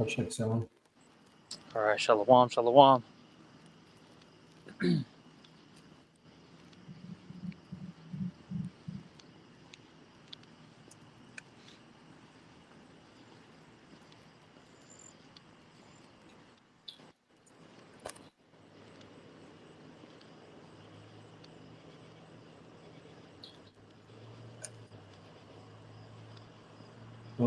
I'll check sound. All right, shalom, shalom. Oh.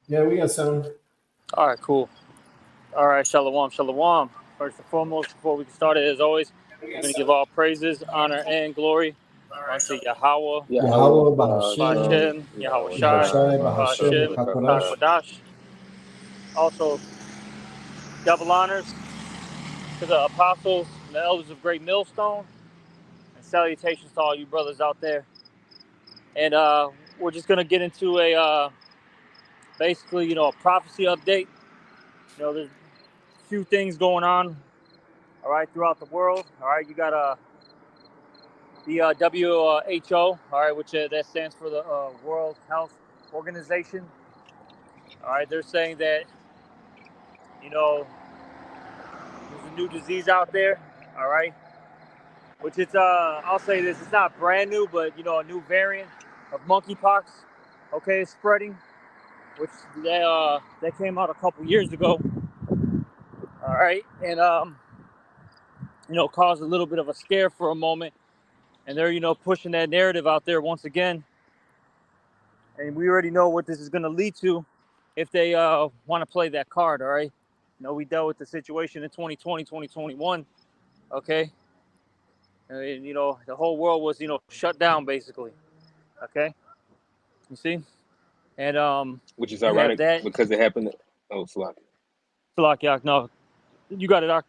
Yeah, we got sound. All right, cool. All right, shalom, shalom. First and foremost, before we get started, as always, we're going to give all praises, honor, and glory unto Yahweh, Yahweh, Yahweh, Bahashem, Bahashem, Bashem, Yahweh Shai, Yahushai, Bahashem, Bahashem, Bashem, Hakodash. Takwadash. Also, double honors to the apostles and the elders of Great Millstone, and salutations to all you brothers out there. And we're just going to get into basically, a prophecy update. There's a few things going on, all right, throughout the world. All right, you got the WHO, all right, which that stands for the World Health Organization. All right, they're saying that, there's a new disease out there, all right, which it's, I'll say this, it's not brand new, but, a new variant of monkeypox, okay, is spreading, which that came out a couple years ago, all right, and, caused a little bit of a scare for a moment. And they're, pushing that narrative out there once again. And we already know what this is going to lead to if they want to play that card, all right? We dealt with the situation in 2020, 2021, okay? And, the whole world was, shut down, basically, okay? You see? And which is you have ironic that. because it happened. Oh, Salak, no, you got it, Doc.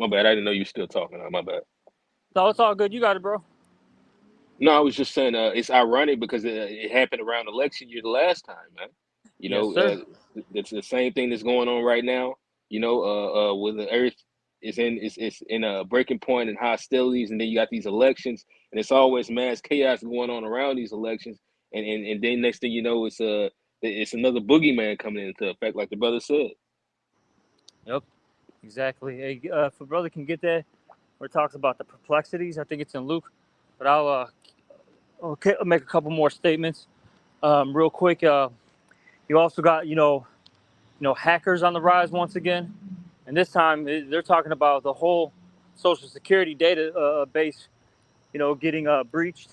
my bad. I didn't know you were still talking. My bad. No, it's all good. You got it, bro. No, I was just saying it's ironic because it happened around election year the last time, man. Yes, sir. It's the same thing that's going on right now. Where the earth is in a breaking point and hostilities, and then you got these elections, and it's always mass chaos going on around these elections, and then next thing you know, it's another boogeyman coming into effect, like the brother said. Yep, exactly. Hey, if a brother can get that, where it talks about the perplexities, I think it's in Luke, but I'll okay, I'll make a couple more statements real quick. You also got hackers on the rise once again, and this time they're talking about the whole Social Security data base, getting breached.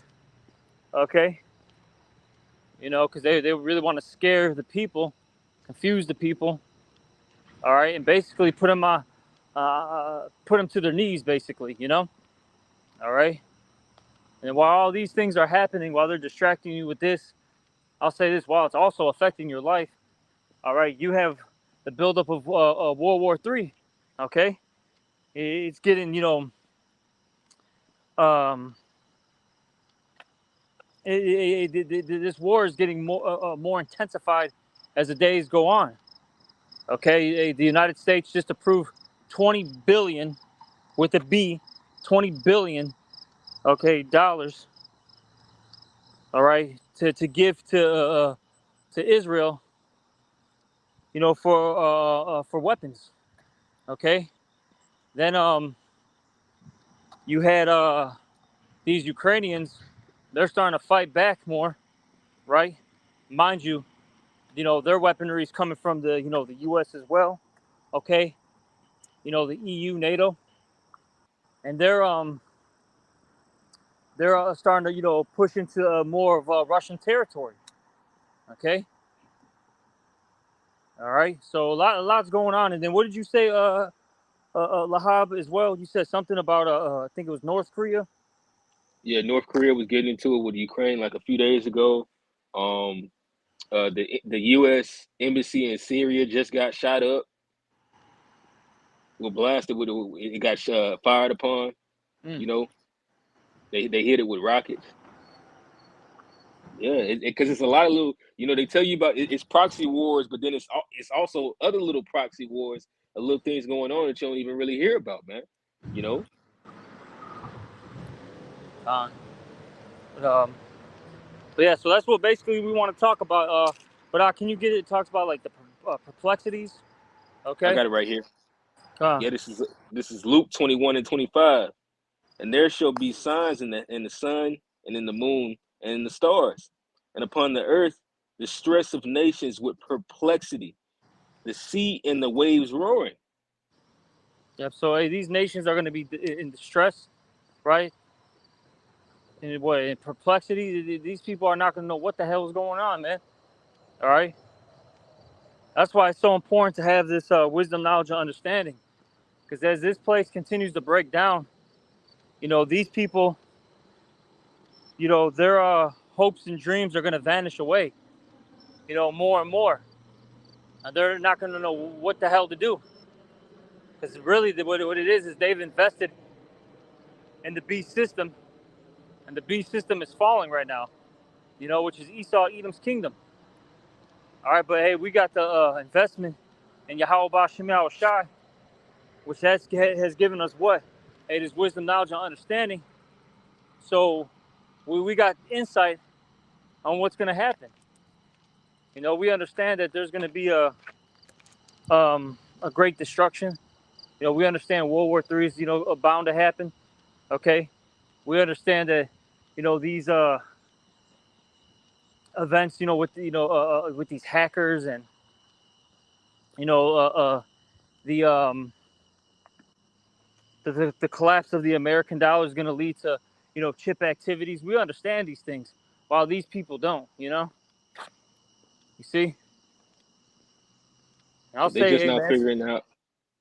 Okay, because they really want to scare the people, confuse the people. All right, and basically put them to their knees, basically. All right. And while all these things are happening, while they're distracting you with this, I'll say this: while it's also affecting your life, all right, you have the buildup of World War III. Okay, it's getting, um, this war is getting more intensified as the days go on. Okay, the United States just approved 20 billion with a B, 20 billion, okay, dollars. All right, to give to Israel, for weapons. Okay, then you had these Ukrainians, they're starting to fight back more, right? Mind you, their weaponry is coming from the U.S. as well. Okay, the EU, NATO, and they're starting to push into more of Russian territory. Okay, all right. So a lot's going on. And then what did you say, Lahab, as well? You said something about I think it was North Korea. Yeah, North Korea was getting into it with Ukraine like a few days ago. The U.S. embassy in Syria just got shot up. Well, blasted with it got fired upon. Mm. You know, they hit it with rockets. Yeah, because it's a lot of little. They tell you about it's proxy wars, but then it's also other little proxy wars, little things going on that you don't even really hear about, man. You know. But yeah, so that's what basically we want to talk about. But can you get it? It talks about like the perplexities. I Okay. got it right here. Come Yeah, this is Luke 21:25. And there shall be signs in the sun and in the moon and in the stars, and upon the earth the stress of nations with perplexity, the sea and the waves roaring. Yep. So hey, these nations are going to be in distress, right? And what in perplexity? These people are not going to know what the hell is going on, man. All right. That's why it's so important to have this wisdom, knowledge, and understanding. Because as this place continues to break down, these people, their hopes and dreams are going to vanish away, more and more. And they're not going to know what the hell to do. Because really, what it is they've invested in the beast system, and the beast system is falling right now, which is Esau, Edom's kingdom. All right, but hey, we got the investment in Yahweh Bashim Shai, which has given us what? Hey, this wisdom, knowledge, and understanding. So we got insight on what's going to happen. We understand that there's going to be a great destruction. We understand World War III is bound to happen. Okay, we understand that these events with these hackers and the the collapse of the American dollar is going to lead to chip activities. We understand these things, while these people don't. You see. And I'll They say, just hey not man, figuring out.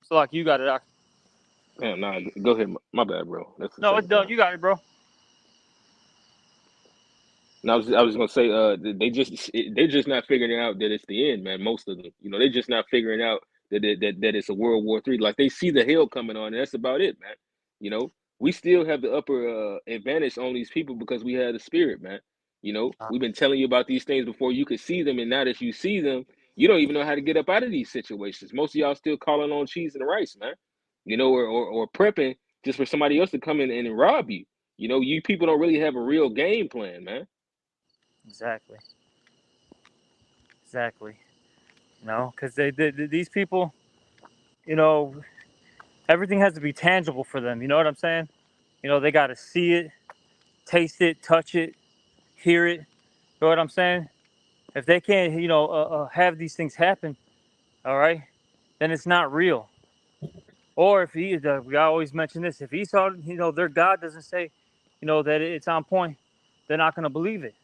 so like you got it, Doc. Damn, nah, go ahead. My bad, bro. That's the No, it's second done. time. You got it, bro. And I was gonna say, they're just not figuring out that it's the end, man. Most of them, they're just not figuring out that it's a World War III. Like they see the hell coming on, and that's about it, man. We still have the upper advantage on these people because we have the spirit, man. We've been telling you about these things before you could see them, and now that you see them, you don't even know how to get up out of these situations. Most of y'all still calling on cheese and rice, man. Or prepping just for somebody else to come in and rob you. You people don't really have a real game plan, man. Exactly. Because these people, you know, everything has to be tangible for them. You know what I'm saying? They got to see it, taste it, touch it, hear it. You know what I'm saying? If they can't, have these things happen, all right, then it's not real. Or if we always mention this, if Esau, their God doesn't say, that it's on point, they're not going to believe it.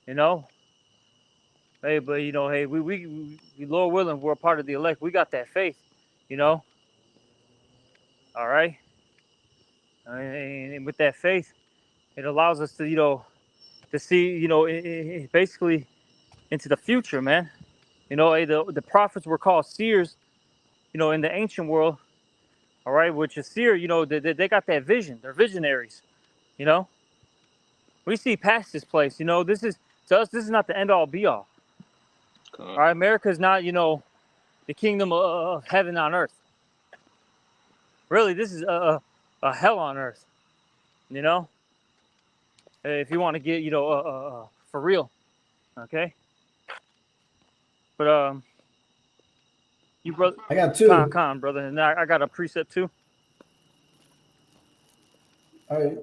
You know, hey, but hey, we Lord willing, we're a part of the elect. We got that faith, all right. And with that faith, it allows us to, to see, basically into the future, man. Hey, the prophets were called seers, in the ancient world, all right, which is seer, they got that vision. They're visionaries, you know. We see past this place, this is, to us, this is not the end all be all. All right, America is not, the kingdom of heaven on earth. Really, this is a hell on earth, if you want to get, for real, okay? But, you brother, I got two. con, brother, and I got a precept too. All right.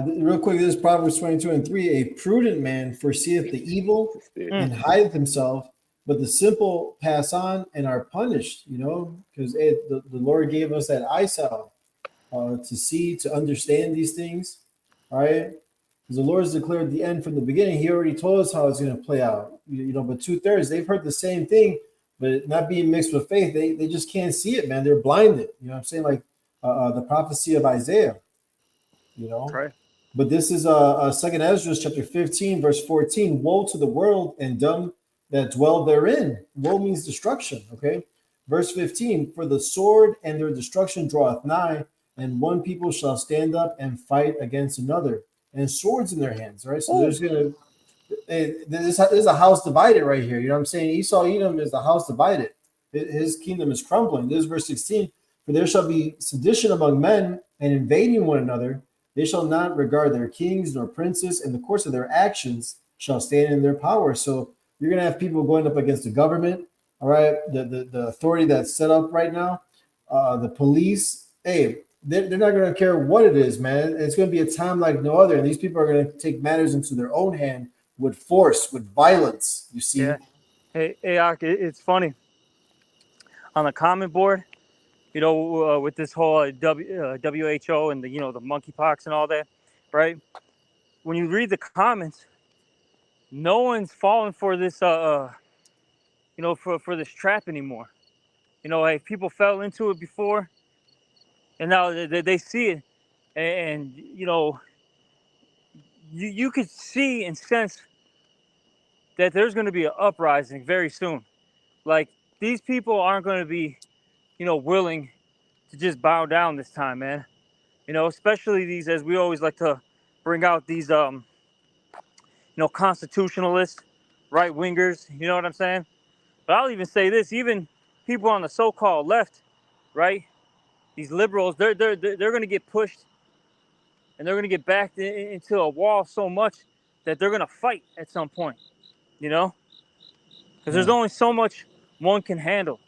Real quick, this is Proverbs 22:3. A prudent man foreseeth the evil and hideth himself, but the simple pass on and are punished, because the Lord gave us that eyesight to see, to understand these things. All right. Because the Lord has declared the end from the beginning. He already told us how it's going to play out. But 2/3, they've heard the same thing, but not being mixed with faith, they just can't see it, man. They're blinded. You know what I'm saying? Like the prophecy of Isaiah. Right. But this is Second Ezra chapter 15, verse 14. Woe to the world and them that dwell therein. Woe means destruction. Okay. Verse 15, for the sword and their destruction draweth nigh, and one people shall stand up and fight against another, and swords in their hands. Right. So there's gonna this is a house divided right here. You know what I'm saying? Esau Edom is the house divided. His kingdom is crumbling. This is verse 16. For there shall be sedition among men and invading one another. They shall not regard their kings nor princes, and the course of their actions shall stand in their power. So you're going to have people going up against the government, all right, the authority that's set up right now, the police. Hey, they're not going to care what it is, man. It's going to be a time like no other, and these people are going to take matters into their own hand with force, with violence. You see? Yeah. Hey, Ak, it's funny. On the comment board, with this whole WHO and the monkeypox and all that, right? When you read the comments, no one's falling for this for this trap anymore. Hey, people fell into it before, and now they see it, and you could see and sense that there's going to be an uprising very soon. Like, these people aren't going to be willing to just bow down this time, man. Especially these, as we always like to bring out, these constitutionalists, right wingers. You know what I'm saying? But I'll even say this: even people on the so-called left, right? These liberals, they're going to get pushed, and they're going to get backed into a wall so much that they're going to fight at some point. Because there's Yeah. only so much one can handle.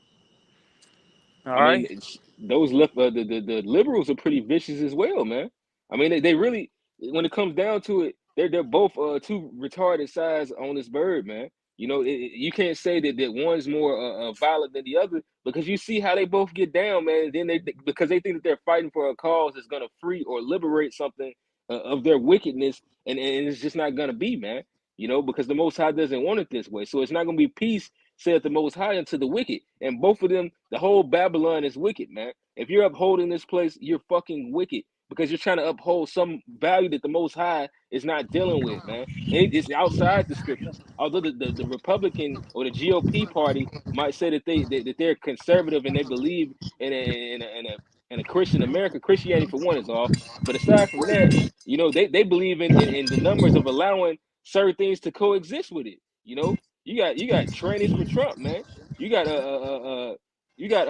All I mean, right. those the liberals are pretty vicious as well, man. I mean, they really, when it comes down to it, they're both two retarded sides on this bird, man. You can't say that one's more violent than the other, because you see how they both get down, man. And then because they think that they're fighting for a cause that's gonna free or liberate something of their wickedness, and it's just not gonna be, man. Because the Most High doesn't want it this way, so it's not gonna be peace, saith the Most High, unto the wicked. And both of them, the whole Babylon is wicked, man. If you're upholding this place, you're fucking wicked, because you're trying to uphold some value that the Most High is not dealing with, man. And it's outside the scriptures. Although the Republican or the GOP party might say that they're conservative and they believe in a Christian America. Christianity, for one, is off. But aside from that, they believe in the numbers of allowing certain things to coexist with it. You got trannies for Trump, man. You got you got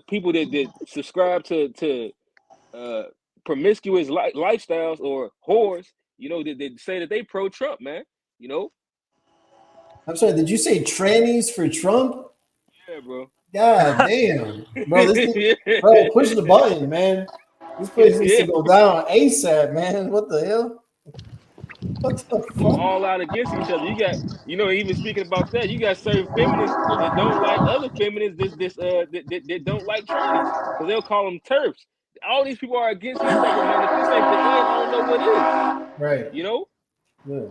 people that subscribe to uh promiscuous lifestyles, or whores, that say that they pro Trump, man. You know, I'm sorry. Did you say trannies for Trump? yeah, bro. God damn, bro. Yeah. Bro, push the button, man. This place needs to Yeah. go down ASAP, man. What the hell? What the Go fuck? all out against each other. You got, even speaking about that, you got certain feminists that don't like other feminists that don't like trannies, because they'll call them turfs. All these people are against each other, man. If this ain't the end, I don't know what is. Right. You know? Yeah.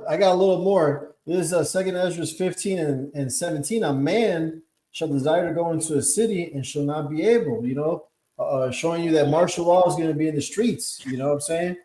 I got a little more. This is Second Ezra 15 and 17. A man shall desire to go into a city and shall not be able, showing you that martial law is going to be in the streets. You know what I'm saying?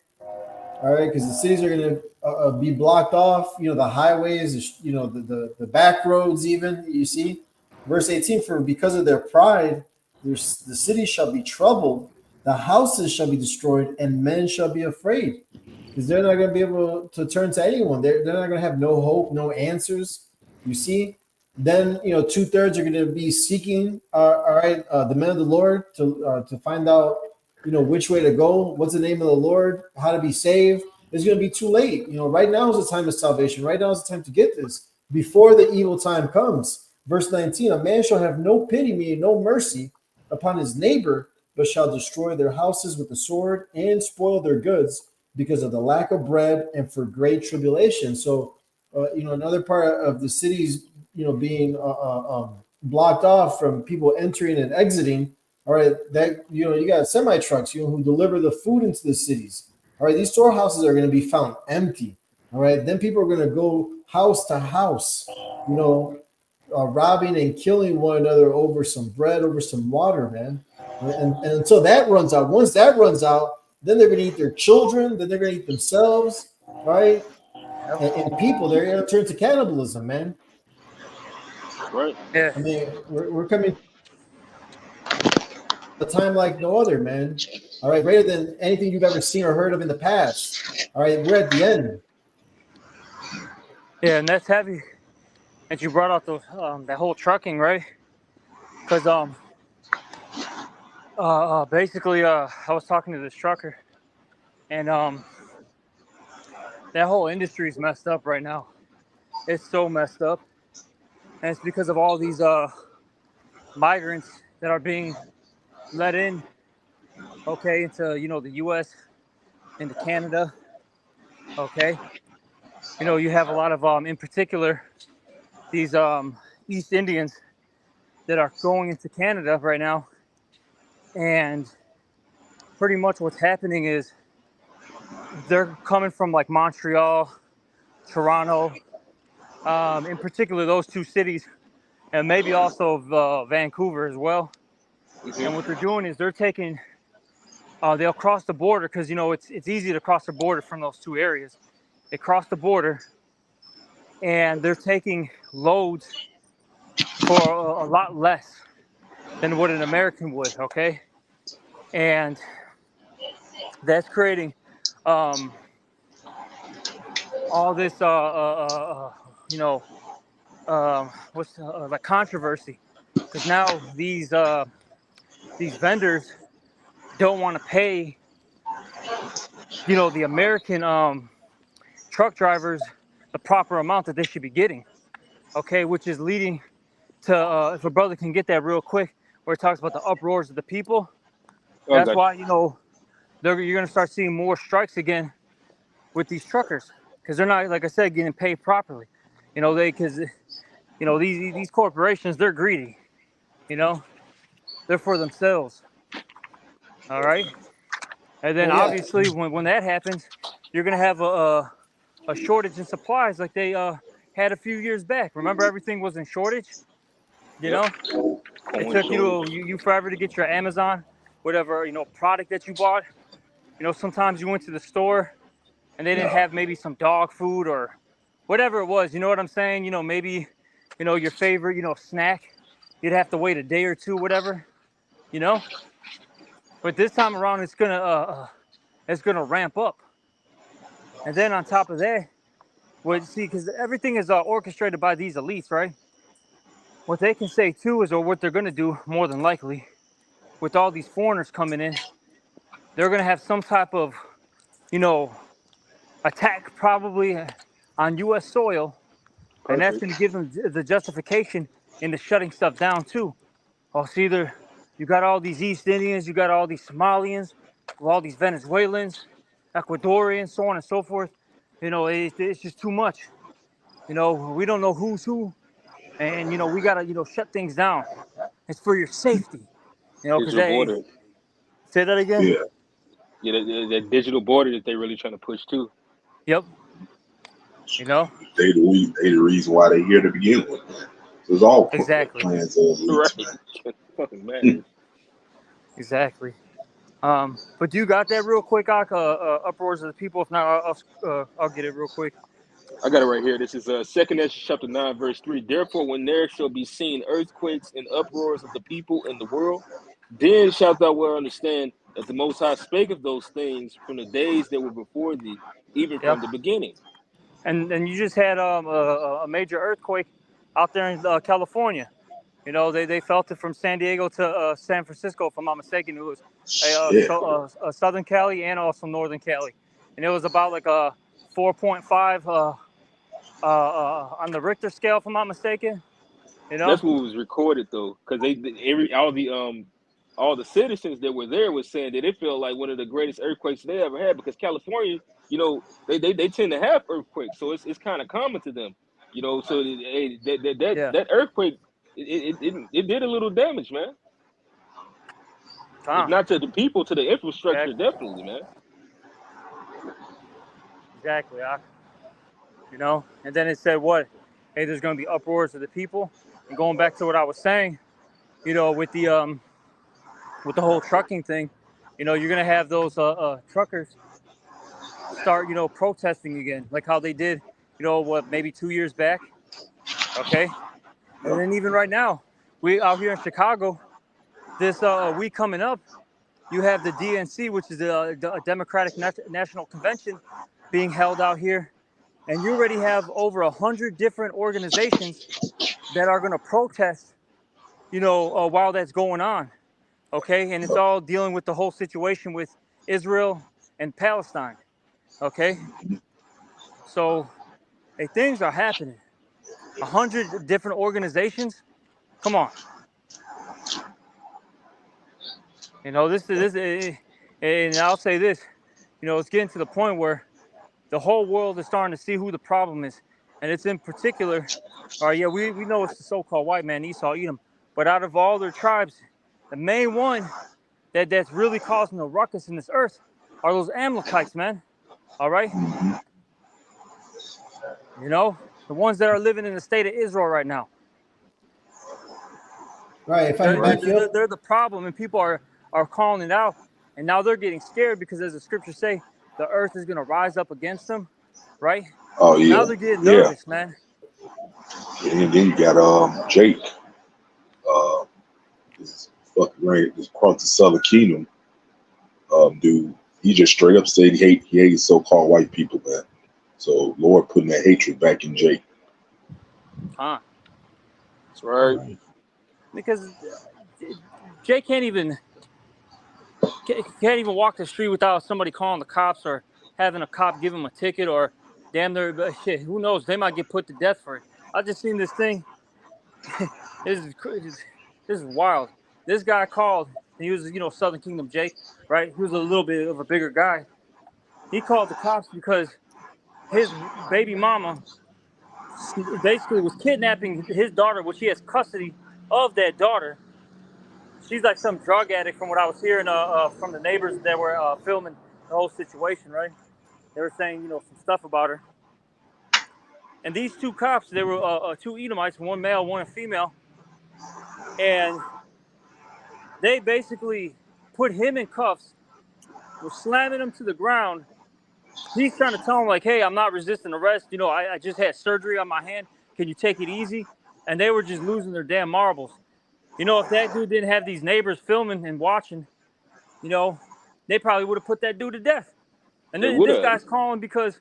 All right, because the cities are going to be blocked off. The highways, the back roads, even. You see, verse 18. For because of their pride, the city shall be troubled, the houses shall be destroyed, and men shall be afraid, because they're not going to be able to turn to anyone. They're not going to have no hope, no answers. You see, then 2/3 are going to be seeking, all right, the men of the Lord to find out which way to go, what's the name of the Lord, how to be saved. It's going to be too late. Right now is the time of salvation. Right now is the time to get this before the evil time comes. Verse 19, a man shall have no pity, meaning no mercy upon his neighbor, but shall destroy their houses with the sword and spoil their goods because of the lack of bread and for great tribulation. So, another part of the cities, being blocked off from people entering and exiting. All right, that you got semi trucks, who deliver the food into the cities. All right, these storehouses are going to be found empty. All right, then people are going to go house to house, robbing and killing one another over some bread, over some water, man. And until that runs out, once that runs out, then they're going to eat their children, then they're going to eat themselves, right? And people, they're going to turn to cannibalism, man. Right. Yeah. I mean, we're coming a time like no other, man. All right, greater than anything you've ever seen or heard of in the past. All right, we're at the end. Yeah, and that's heavy. And you brought out the that whole trucking, right? Because Basically, I was talking to this trucker, and that whole industry is messed up right now. It's so messed up, and it's because of all these migrants that are being let in, okay, into the U.S., into Canada, okay. You have a lot of in particular these East Indians that are going into Canada right now, and pretty much what's happening is they're coming from like Montreal, Toronto, in particular those two cities, and maybe also Vancouver as well. And what they're doing is they're taking, they'll cross the border because it's easy to cross the border from those two areas. They cross the border, and they're taking loads for a lot less than what an American would. Okay, and that's creating all this, what's like controversy, because now these vendors don't want to pay, the American truck drivers the proper amount that they should be getting. Okay, which is leading to, if a brother can get that real quick, where it talks about the uproars of the people. That's why you're gonna start seeing more strikes again with these truckers, because they're not, like I said, getting paid properly. Because these corporations, they're greedy. They're for themselves. All right. And then Well, yeah. obviously when that happens, you're gonna have a shortage in supplies like they had a few years back. Remember, everything was in shortage. You know, it took you forever to get your Amazon, whatever product that you bought. Sometimes you went to the store and they didn't have maybe some dog food or whatever it was. You know what I'm saying? Maybe your favorite snack. You'd have to wait a day or two, whatever. But this time around, it's gonna ramp up. And then on top of that, because everything is orchestrated by these elites, right? What they can say too is, or what they're gonna do more than likely, with all these foreigners coming in, they're gonna have some type of, attack probably on U.S. soil, and that's gonna give them the justification into shutting stuff down too. Or it's either you got all these East Indians, you got all these Somalians, all these Venezuelans, Ecuadorians, so on and so forth. It's just too much. We don't know who's who, and we gotta shut things down. It's for your safety. Because Digital border. Say that again. Yeah, that digital border that they're really trying to push too. Yep. They the reason why they're here to begin with. So it's all exactly plans of right. Fucking madness. Exactly. But you got that real quick, uproars of the people. If not, I'll get it real quick. I got it right here. This is 2 Ezra chapter 9, verse 3. Therefore, when there shall be seen earthquakes and uproars of the people in the world, then shalt thou well understand that the Most High spake of those things from the days that were before thee, even from the beginning. And you just had a major earthquake out there in California. They felt it from San Diego to San Francisco, if I'm not mistaken. It was Southern Cali and also Northern Cali. And it was about like a 4.5 on the Richter scale, if I'm not mistaken. That's what was recorded though, because all the citizens that were there was saying that it felt like one of the greatest earthquakes they ever had, because California, they tend to have earthquakes, so it's kind of common to them, So that earthquake, it did a little damage, man. If not to the people, to the infrastructure, definitely, man. Exactly. And then it said what? Hey, there's going to be uproars of the people. And going back to what I was saying, with the whole trucking thing, you're going to have those truckers start, protesting again, like how they did, maybe 2 years back. Okay. And then even right now, we out here in Chicago, this week coming up, you have the DNC, which is the Democratic National Convention, being held out here. And you already have over 100 different organizations that are going to protest, while that's going on. Okay, and it's all dealing with the whole situation with Israel and Palestine. Okay, so hey, things are happening. 100 different organizations. Come on, you know and I'll say this. You know, it's getting to the point where the whole world is starting to see who the problem is, and it's in particular. All right, yeah, we know it's the so-called white man, Esau, Edom, but out of all their tribes, the main one that's really causing a ruckus in this earth are those Amalekites, man. All right, you know, the ones that are living in the state of Israel right now. Right. If I They're can they're, back you they're, up. they're the problem, and people are calling it out, and now they're getting scared because, as the scriptures say, the earth is going to rise up against them, right? Oh So now yeah, they're getting yeah. nervous, man. And then you got Jake, this fucking right, this across the Southern Kingdom, dude. He just straight up said he hates so-called white people, man. So Lord putting that hatred back in Jake. Huh? That's right. Because Jay can't even walk the street without somebody calling the cops or having a cop give him a ticket, or damn near shit, who knows, they might get put to death for it. I just seen this thing. This is wild. This guy called, and he was, Southern Kingdom Jake, right? He was a little bit of a bigger guy. He called the cops because his baby mama basically was kidnapping his daughter, which he has custody of that daughter. She's like some drug addict, from what I was hearing from the neighbors that were filming the whole situation, right? They were saying, some stuff about her. And these two cops, they were two Edomites, one male, one female, and they basically put him in cuffs, were slamming him to the ground. He's trying to tell him, like, hey, I'm not resisting arrest. I just had surgery on my hand. Can you take it easy? And they were just losing their damn marbles. If that dude didn't have these neighbors filming and watching, they probably would have put that dude to death. And They would this have. guy's calling because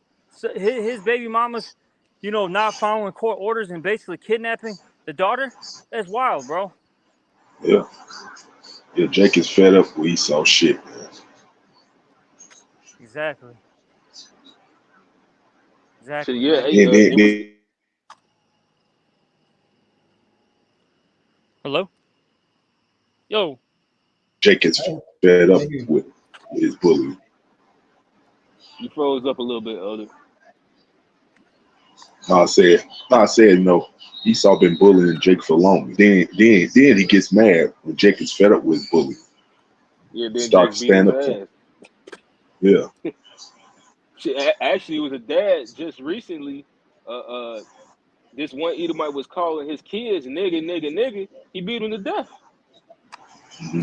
his baby mama's, not following court orders and basically kidnapping the daughter. That's wild, bro. Yeah, yeah. Jake is fed up with Esau shit, man. Exactly. So Exactly, yeah, man. hey, Then, it was. Hello? Yo. Jake is fed up with his bully. You froze up a little bit, Elder. No, I said, Esau been bullying Jake for long. Then he gets mad when Jake is fed up with his bully. Yeah, then Start Jake to beat his stand up for him. ass. Yeah. Shit, actually, it was a dad just recently. This one Edomite was calling his kids nigga, nigga, nigga. He beat him to death. Mm-hmm.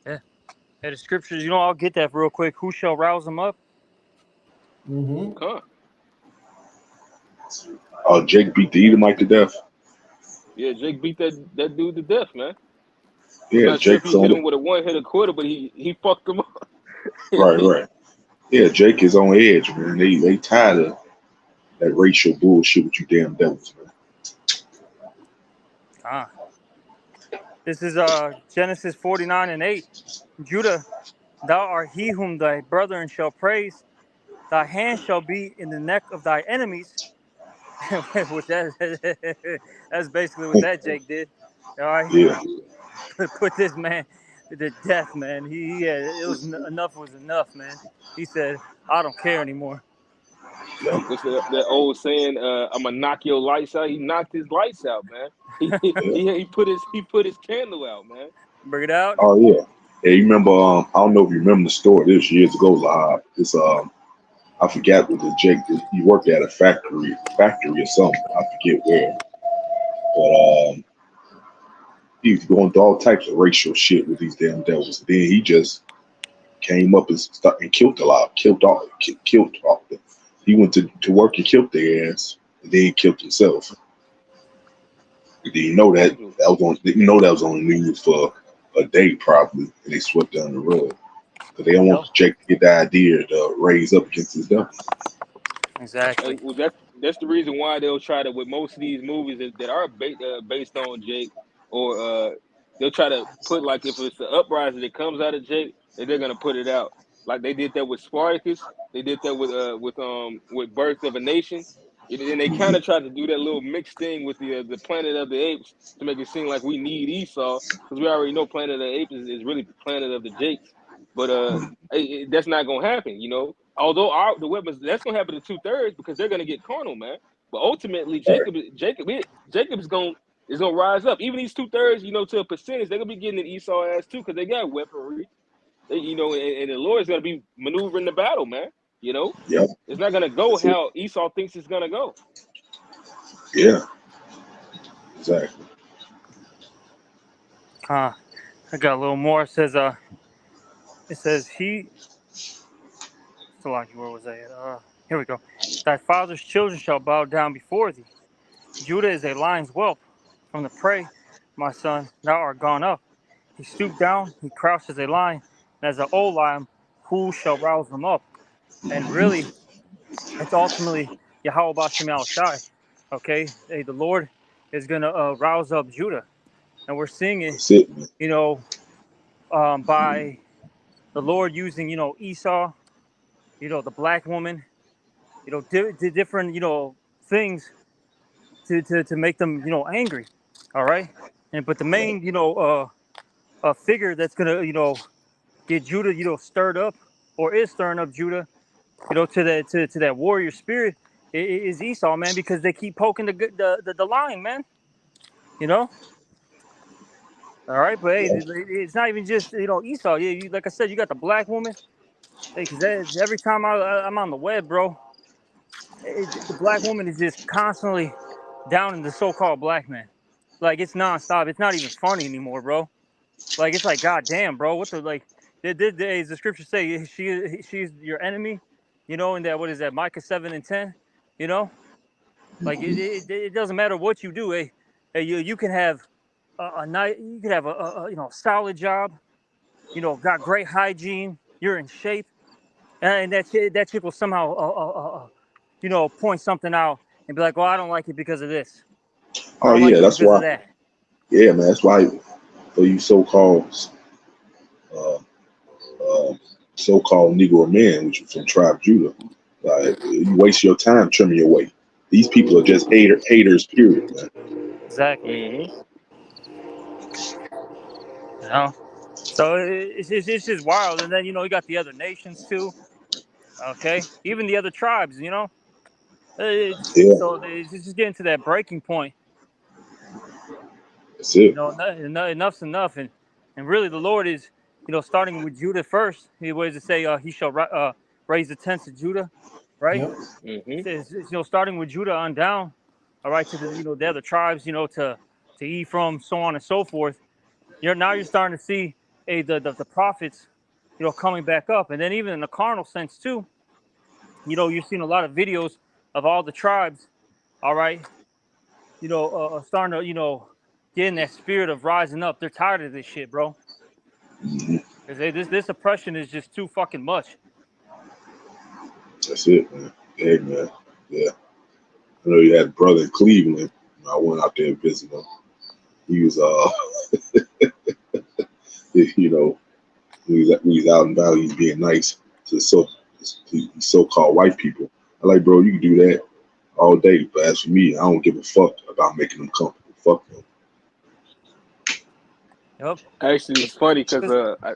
Yeah. Hey, the scriptures, I'll get that real quick. Who shall rouse them up? Mm-hmm. Huh? Oh, Jake beat the Edomite to death. Yeah, Jake beat that dude to death, man. I'm Yeah, not sure if Jake's he hit on him it. with a one-hitter quarter, but he fucked him up. Right. Yeah, Jake is on edge, man. They tired of that racial bullshit with you damn devils, man. Ah. This is Genesis 49:8. Judah, thou art he whom thy brethren shall praise. Thy hand shall be in the neck of thy enemies. Which that's basically what that Jake did. All right, Yeah. put this man to death, man. He had, it was enough was enough, man. He said, I don't care anymore. What's that old saying? I'm gonna knock your lights out. He knocked his lights out, man. Yeah. He put his candle out, man. Bring it out. Oh yeah. Yeah, you remember? I don't know if you remember the story. This years ago, Live. This I forgot what the Jake did. He worked at a factory or something. I forget where, but he was going through all types of racial shit with these damn devils. Then he just came up and killed a lot, killed all them. He went to work and killed their ass, and then he killed himself. And then that was on the news for a day probably, and they swept down the rug because they don't Yep. want Jake to get the idea to raise up against his devil. Exactly. Well, that's the reason why they'll try to, with most of these movies that are based on Jake, or they'll try to put like if it's the uprising that comes out of Jake, they're gonna put it out. Like they did that with Spartacus, they did that with Birth of a Nation. And they kind of tried to do that little mixed thing with the Planet of the Apes to make it seem like we need Esau because we already know Planet of the Apes is really Planet of the Jakes. But that's not gonna happen, you know. Although the weapons that's gonna happen in 2/3 because they're gonna get carnal, man. But ultimately, Jacob is gonna rise up. Even these 2/3, you know, to a percentage, they're gonna be getting an Esau ass too because they got weaponry. You know, and the Lord's gonna be maneuvering the battle, man. You know, Yep. it's not gonna go how Esau thinks it's gonna go. Yeah. Exactly. I got a little more. It says he. Salaki, where was I at? Here we go. Thy father's children shall bow down before thee. Judah is a lion's whelp. From the prey, my son, thou art gone up. He stooped down, he crouched as a lion, and as an old lion, who shall rouse him up? And really, it's ultimately Yahweh Bashem Al Shai. Okay, hey, the Lord is gonna rouse up Judah, and we're seeing it, That's it, man. you know, by the Lord using, you know, Esau, you know, the black woman, you know, different, you know, things to make them, you know, angry. All right, and but the main, you know, figure that's gonna, you know, get Judah, you know, stirred up, or is stirring up Judah, you know, to that warrior spirit is Esau, man, because they keep poking the line, man. You know. All right, but hey, it's not even just, you know, Esau. Yeah, you, like I said, you got the black woman. Hey, because every time I'm on the web, bro, the black woman is just constantly down in the so-called black man. Like it's nonstop. It's not even funny anymore, bro. Like it's like, God damn, bro, what the like? As the scriptures say, she's your enemy, you know, and that what is that, Micah 7:10, you know, like it doesn't matter what you do, you can have a night, you can have a you know, solid job, you know, got great hygiene, you're in shape, and that chick will somehow you know, point something out and be like, well, I don't like it because of this, I Oh don't like yeah, it that's because of why. that. Yeah, man, that's why for you uh, so-called Negro men, which are from Tribe Judah, you waste your time trimming your weight. These people are just haters. Period, man. Exactly. Mm-hmm. You know. So it's just wild, and then, you know, you got the other nations too. Okay, even the other tribes, you know. Yeah, So it's just getting to that breaking point. that's You it. know, enough's enough, and really the Lord is, you know, starting with Judah first. He was to say, he shall raise the tents of Judah, right? Yep. Mm-hmm. It's, you know, starting with Judah on down, all right, to the, you know, the other tribes, you know, to Ephraim, so on and so forth. You're starting to see the prophets, you know, coming back up, and then even in the carnal sense too, you know, you're seeing a lot of videos of all the tribes, all right, you know, starting to, you know, get in that spirit of rising up. They're tired of this shit, bro. Hmm. Because this oppression is just too fucking much. That's it, man. Hey, man. Yeah, I know you had a brother in Cleveland. I went out there and visited him. He was, you know, he was out and about. He was being nice to so-called white people. I like, bro, you can do that all day, but as for me, I don't give a fuck about making them comfortable. Fuck them. Yep. Actually, it's funny because 'Cause-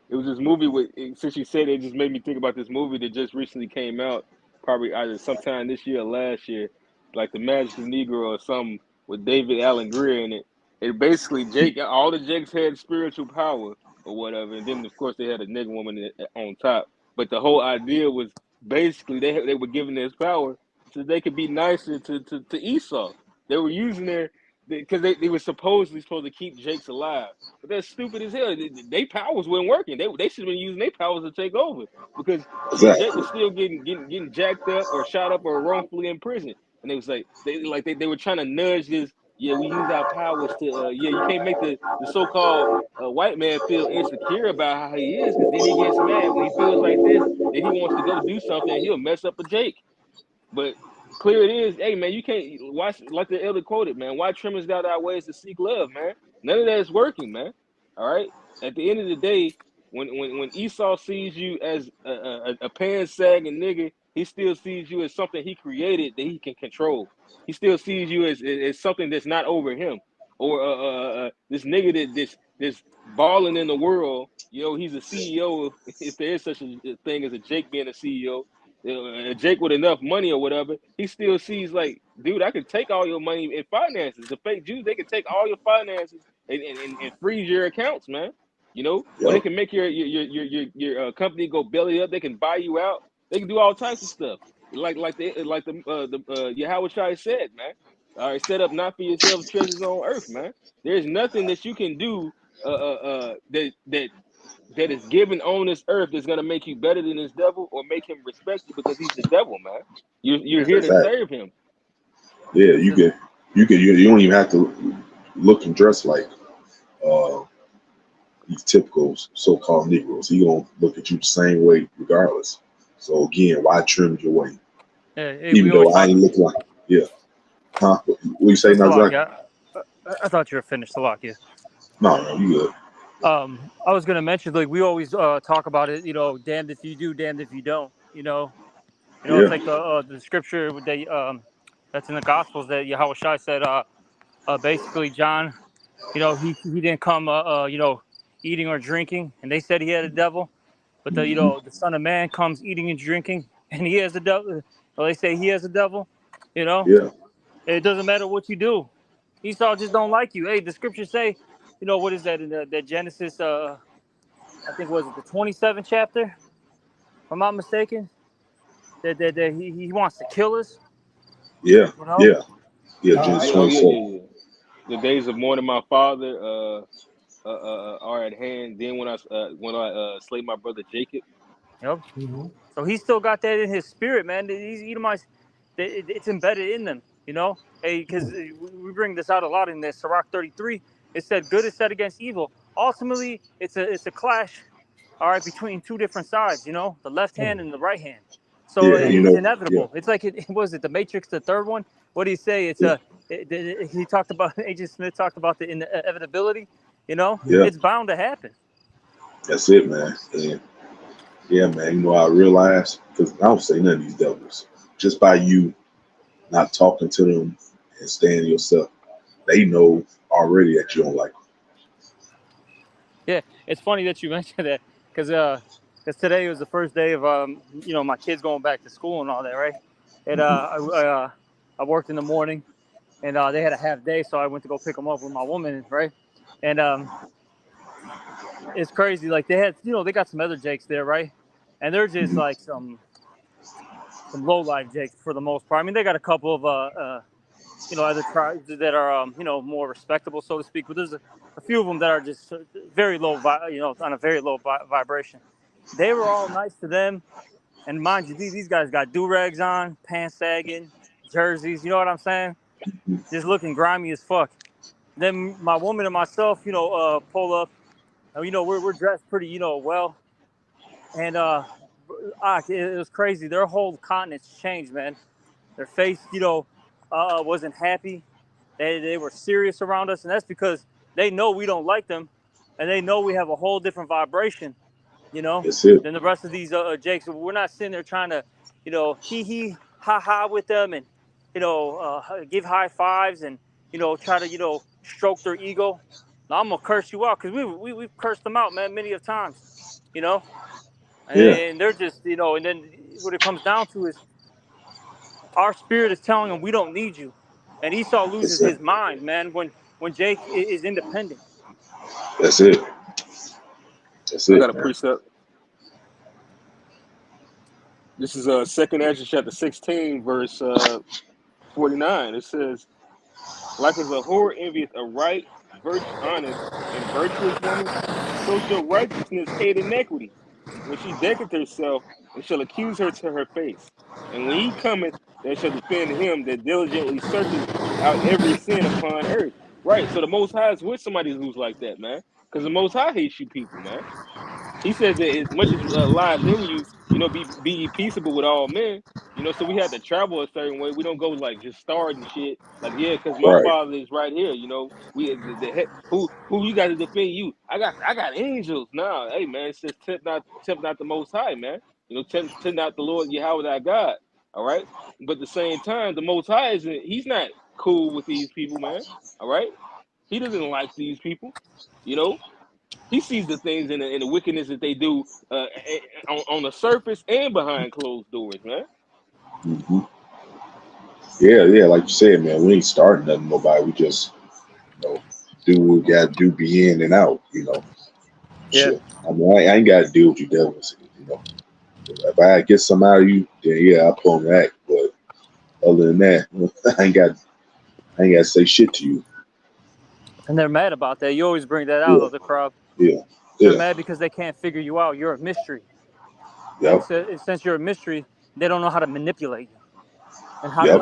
it was this movie with. Since you said it, it just made me think about this movie that just recently came out, probably either sometime this year or last year, like The Magical Negro or something with David Allen Greer in it. And basically, all the Jakes had spiritual power or whatever, and then of course they had a nigga woman on top. But the whole idea was basically they were given this power so they could be nicer to Esau. They were using because they were supposedly supposed to keep Jakes alive. But that's stupid as hell. They powers weren't working. They should have been using their powers to take over because shit, Jake Exactly. was still getting jacked up or shot up or wrongfully in prison. And it was like they were trying to nudge this. Yeah, we use our powers to. Yeah, you can't make the so-called white man feel insecure about how he is because then he gets mad when he feels like this. Then he wants to go do something and he'll mess up a Jake. But clear it is, hey man, you can't watch like the elder quoted, man. Why trimmers got our ways to seek love, man? None of that is working, man. All right. At the end of the day, when Esau sees you as a pan sagging nigga, he still sees you as something he created that he can control. He still sees you as something that's not over him, or this nigga that's balling in the world. You know, he's a CEO. If there is such a thing as a Jake being a CEO, Jake with enough money or whatever, he still sees like, dude, I could take all your money in finances. The fake Jews, they can take all your finances and freeze your accounts, man. You know, or they Yep. can make your company go belly up. They can buy you out. They can do all types of stuff, like Yahweh Shai said, man. All right, set up not for yourselves treasures on earth, man. There's nothing that you can do that is given on this earth that's gonna make you better than this devil or make him respect you because he's the devil, man. You're here That's to that. serve him. Yeah, you don't even have to look and dress like uh, these typical so-called Negroes. He gonna look at you the same way regardless. So again, why trim your way? Yeah, hey, we Even always though I talk. ain't look like, yeah. Huh? What you say now, Zach? Salakia. I thought you were finished, Salakia. No, you good. I was gonna mention, like, we always talk about it. You know, damned if you do, damned if you don't. It's Yeah. like the scripture that that's in the Gospels that Yahweh Shai said. Basically, John, he didn't come, eating or drinking, and they said he had a devil. But Hmm. the Son of Man comes eating and drinking, and he has a devil. Well, they say he has a devil. You know, Yeah. it doesn't matter what you do. Esau just don't like you. Hey, the scriptures say, what is that in the Genesis? I think was it the 27th chapter, if I'm not mistaken. That he wants to kill us. Yeah. You know. Yeah. Yeah. Uh, Genesis Yeah, oh yeah, 27. yeah, yeah. The days of mourning my father are at hand. Then when I slay my brother Jacob. Yep. mhm. So he still got that in his spirit, man. These Edomites, it's embedded in them, Hey, because we bring this out a lot in the Sirach 33. It said good is said against evil. Ultimately, it's a clash, all right, between two different sides, the left hand and the right hand. So Yeah. Yeah. You it's know. Yeah. inevitable. It's like it was it the Matrix, the third one. What do you say? It's Yeah. he talked about Agent Smith talked about the inevitability. Yeah. Yeah. It's bound to happen. That's it, man. And yeah, man. I realized because I don't say none of these devils just by you not talking to them and staying yourself. They know already that you don't like them. Yeah, it's funny that you mentioned that because today was the first day of my kids going back to school and all that, right? And Hmm. I worked in the morning, and they had a half day, so I went to go pick them up with my woman, right? And it's crazy, like they had, they got some other Jakes there, right? And they're just Hmm. like some low life Jakes for the most part. I mean, they got a couple of other tribes that are more respectable, so to speak. But there's a few of them that are just very low, on a very low vibration. They were all nice to them, and mind you, these guys got do rags on, pants sagging, jerseys. You know what I'm saying? Just looking grimy as fuck. Then my woman and myself, pull up. We're dressed pretty, well, and it was crazy. Their whole countenance changed, man. Their face, wasn't happy. They were serious around us, and that's because they know we don't like them, and they know we have a whole different vibration, That's it. than the rest of these Jakes. We're not sitting there trying to, hee ha ha with them, and give high fives and try to stroke their ego. Now, I'm gonna curse you out because we've cursed them out, man, many of times, you know, Yeah. and they're just and then what it comes down to is our spirit is telling them we don't need you, and Esau loses That's it. his mind, man, when Jake is independent. That's it. That's I got it, a man. precept. This is Second Ezra chapter 16, verse 49. It says, "Like as a whore envieth a right, honest, and virtuous woman, so shall righteousness hate iniquity, when she decketh herself, and shall accuse her to her face. And when he cometh, they shall defend him that diligently searcheth out every sin upon earth." Right. So the Most High is with somebody who's like that, man, because the Most High hates you people, man. He says that as much as lies in you, be ye peaceable with all men. So we had to travel a certain way. We don't go like just starting shit. Like, yeah, because my Right. father is right here. We who you got to defend you? I got angels. Nah, hey man, it says tempt not the Most High, man. Tempt not the Lord Yahweh thy God. All right, but at the same time, the Most High he's not cool with these people, man. All right, he doesn't like these people. You know, he sees the things in the wickedness that they do on the surface and behind closed doors, man. Hmm. Yeah. Like you said, man, we ain't starting nothing, nobody. We just, do what we got to do, be in and out. Yeah. Shit. I mean, I ain't got to deal with you devils. If I get some out of you, then yeah, I'll pull on that. But other than that, I ain't got to say shit to you. And they're mad about that. You always bring that out Yeah, of the crowd. yeah, They're yeah, mad because they can't figure you out. You're a mystery. And yep, so, since you're a mystery, they don't know how to manipulate you. And how to, yep.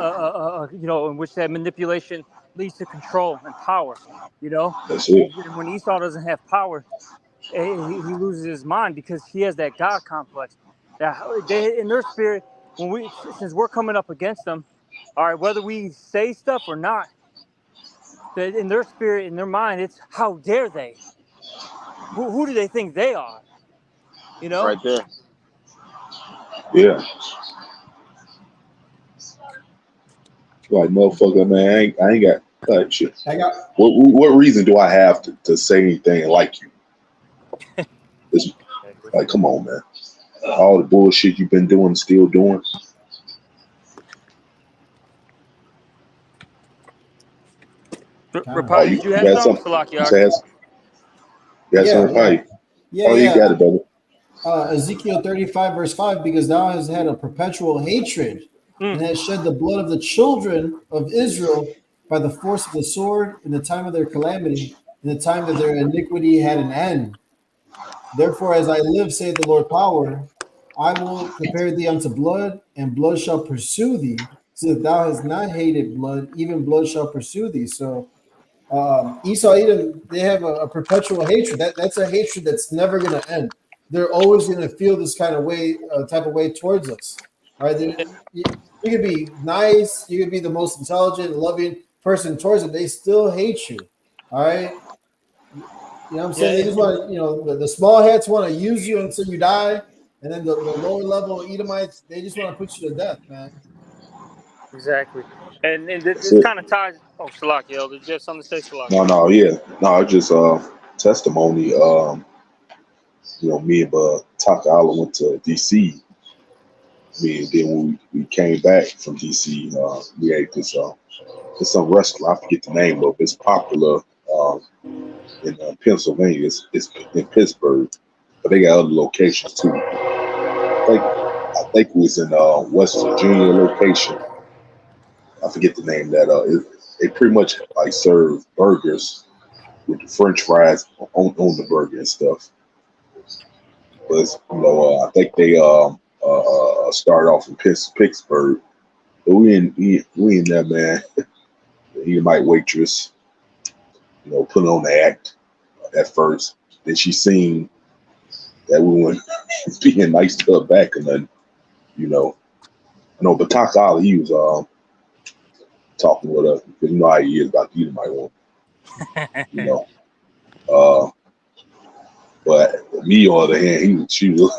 in which that manipulation leads to control and power, That's it. And when Esau doesn't have power, he loses his mind because he has that God complex. That they, in their spirit, since we're coming up against them, all right, whether we say stuff or not, that in their spirit, in their mind, it's how dare they? Who do they think they are? You know? Right there. Yeah. Like motherfucker, man, I ain't got like shit. I got What reason do I have to say anything like you? It's like, come on, man. All the bullshit you've been doing, still doing. time. Oh, Rapai, you, did you you have had something, something? You Salakia? said you had Yeah, something, yeah, Patty? yeah, Oh, you yeah. got it, brother. Ezekiel 35, verse 5, because thou hast had a perpetual hatred and Mm. hast shed the blood of the children of Israel by the force of the sword in the time of their calamity, in the time that their iniquity had an end. Therefore, as I live, saith the Lord power, I will prepare thee unto blood, and blood shall pursue thee. So that thou hast not hated blood, even blood shall pursue thee. So Esau, Edom, they have a perpetual hatred. That's a hatred that's never going to end. They're always going to feel this kind of way, type of way towards us. All right, you could be nice, you could be the most intelligent, loving person towards them. They still hate you. All right, you know what I'm saying? They Yeah, just want to, the small hats want to use you until you die, and then the lower level Edomites, they just want to put you to death, man. exactly. And That's this it. kind of ties. Oh, Salakia, Elder, did you have something to say, Salakia? No, yeah. No, it's just testimony. Me and Taka Allah went to DC. Me and then when we came back from DC, we ate it's some restaurant. I forget the name of it. It's popular in Pennsylvania. It's in Pittsburgh, but they got other locations too. I think it was in West Virginia location. I forget the name of that. They pretty much like serve burgers with the French fries on the burger and stuff. But I think they started off in Pittsburgh. But we in there, man. He might waitress, put on the act at first. Then she seen that we weren't being nice to her back, and then but Taka Ali, he was talking with her because you know how he is about you might want, you know. Uh, but me on the other hand, she was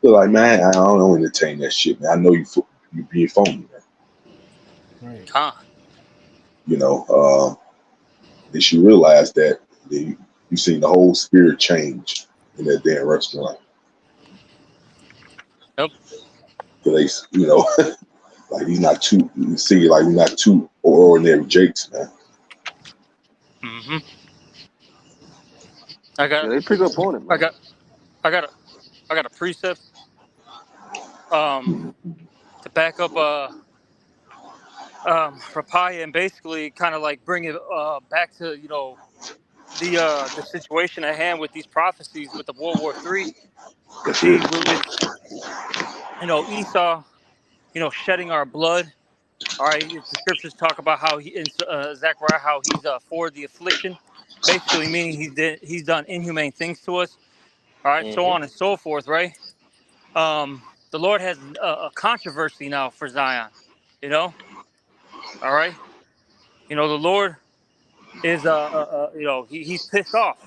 like, man, I don't entertain that shit, man. I know you being phony, man. Right. Huh. Then she realized that you seen the whole spirit change in that damn restaurant. Yep. Because like he's not too, you see, like he's not too ordinary Jakes, man. Mm-hmm. I Yeah, got, they pick up on it, I man. got, I got a precept. To back up Rapaya and basically kind of like bring it back to the situation at hand with these prophecies with the World War III. That's See, it. with Esau, shedding our blood. All right, the scriptures talk about how he in Zechariah how he's for the affliction, basically meaning he's done inhumane things to us. All right, so on and so forth, right? The Lord has a controversy now for Zion, you know. All right, the Lord is he's pissed off,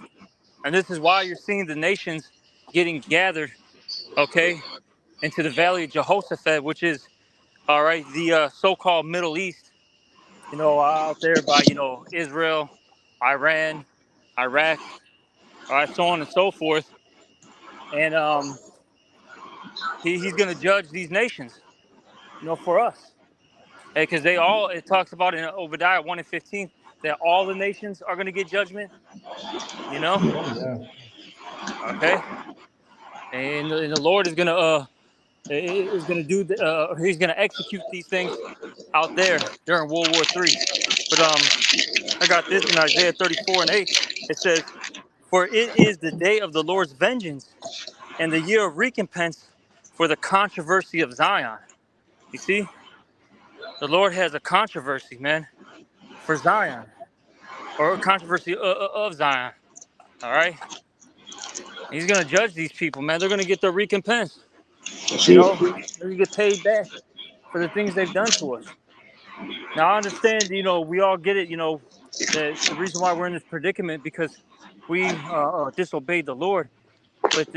and this is why you're seeing the nations getting gathered, okay, into the valley of Jehoshaphat, which is all right the so-called Middle East, out there by Israel, Iran, Iraq, all right, so on and so forth, and he's going to judge these nations, for us. Because it talks about in Obadiah 1 and 15 that all the nations are going to get judgment, Oh yeah. okay? And the Lord is going to do, he's going to execute these things out there during World War III. But I got this in Isaiah 34 and 8. It says, "For it is the day of the Lord's vengeance and the year of recompense for the controversy of Zion." You see, the Lord has a controversy, man, for Zion, or a controversy of Zion. All right, he's gonna judge these people, man. They're gonna get their recompense. That's it. They're gonna get paid back for the things they've done to us. Now I understand, we all get it. The reason why we're in this predicament because we disobeyed the Lord. But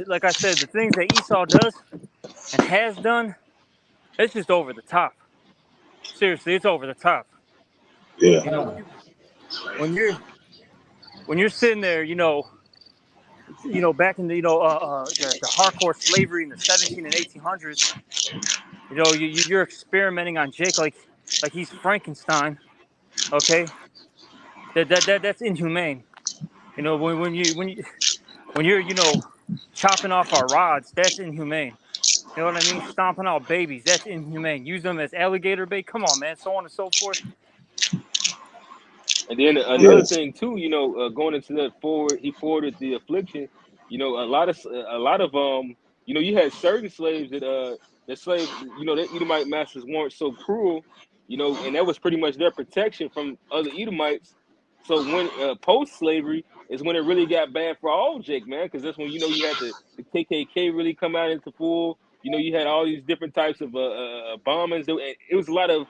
like I said, the things that Esau does and has done, it's just over the top. Seriously, it's over the top. Yeah. Yeah. When you're sitting there, back in the the hardcore slavery in the 17 and 1800s, you're experimenting on Jake like he's Frankenstein. Okay, that's inhumane. When you're chopping off our rods, that's inhumane. You know what I mean? Stomping out babies, that's inhumane. Use them as alligator bait. Come on, man. So on and so forth. And then another Yes. thing too, going into that he forwarded the affliction. A lot of you had certain slaves that Edomite masters weren't so cruel, and that was pretty much their protection from other Edomites. So when post slavery is when it really got bad for all Jake, man, because that's when you had the KKK really come out into full. You had all these different types of bombings. It was a lot of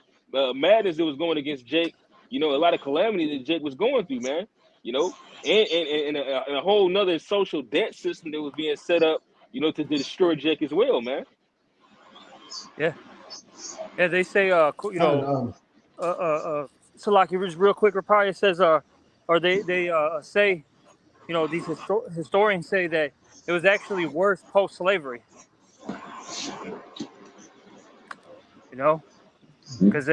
madness that was going against Jake, a lot of calamity that Jake was going through, man. And a whole nother social debt system that was being set up, to destroy Jake as well, man. Yeah, yeah. They say, And, Salaki, just real quick, Rapaya says, or they say, these historians say that it was actually worse post slavery. Because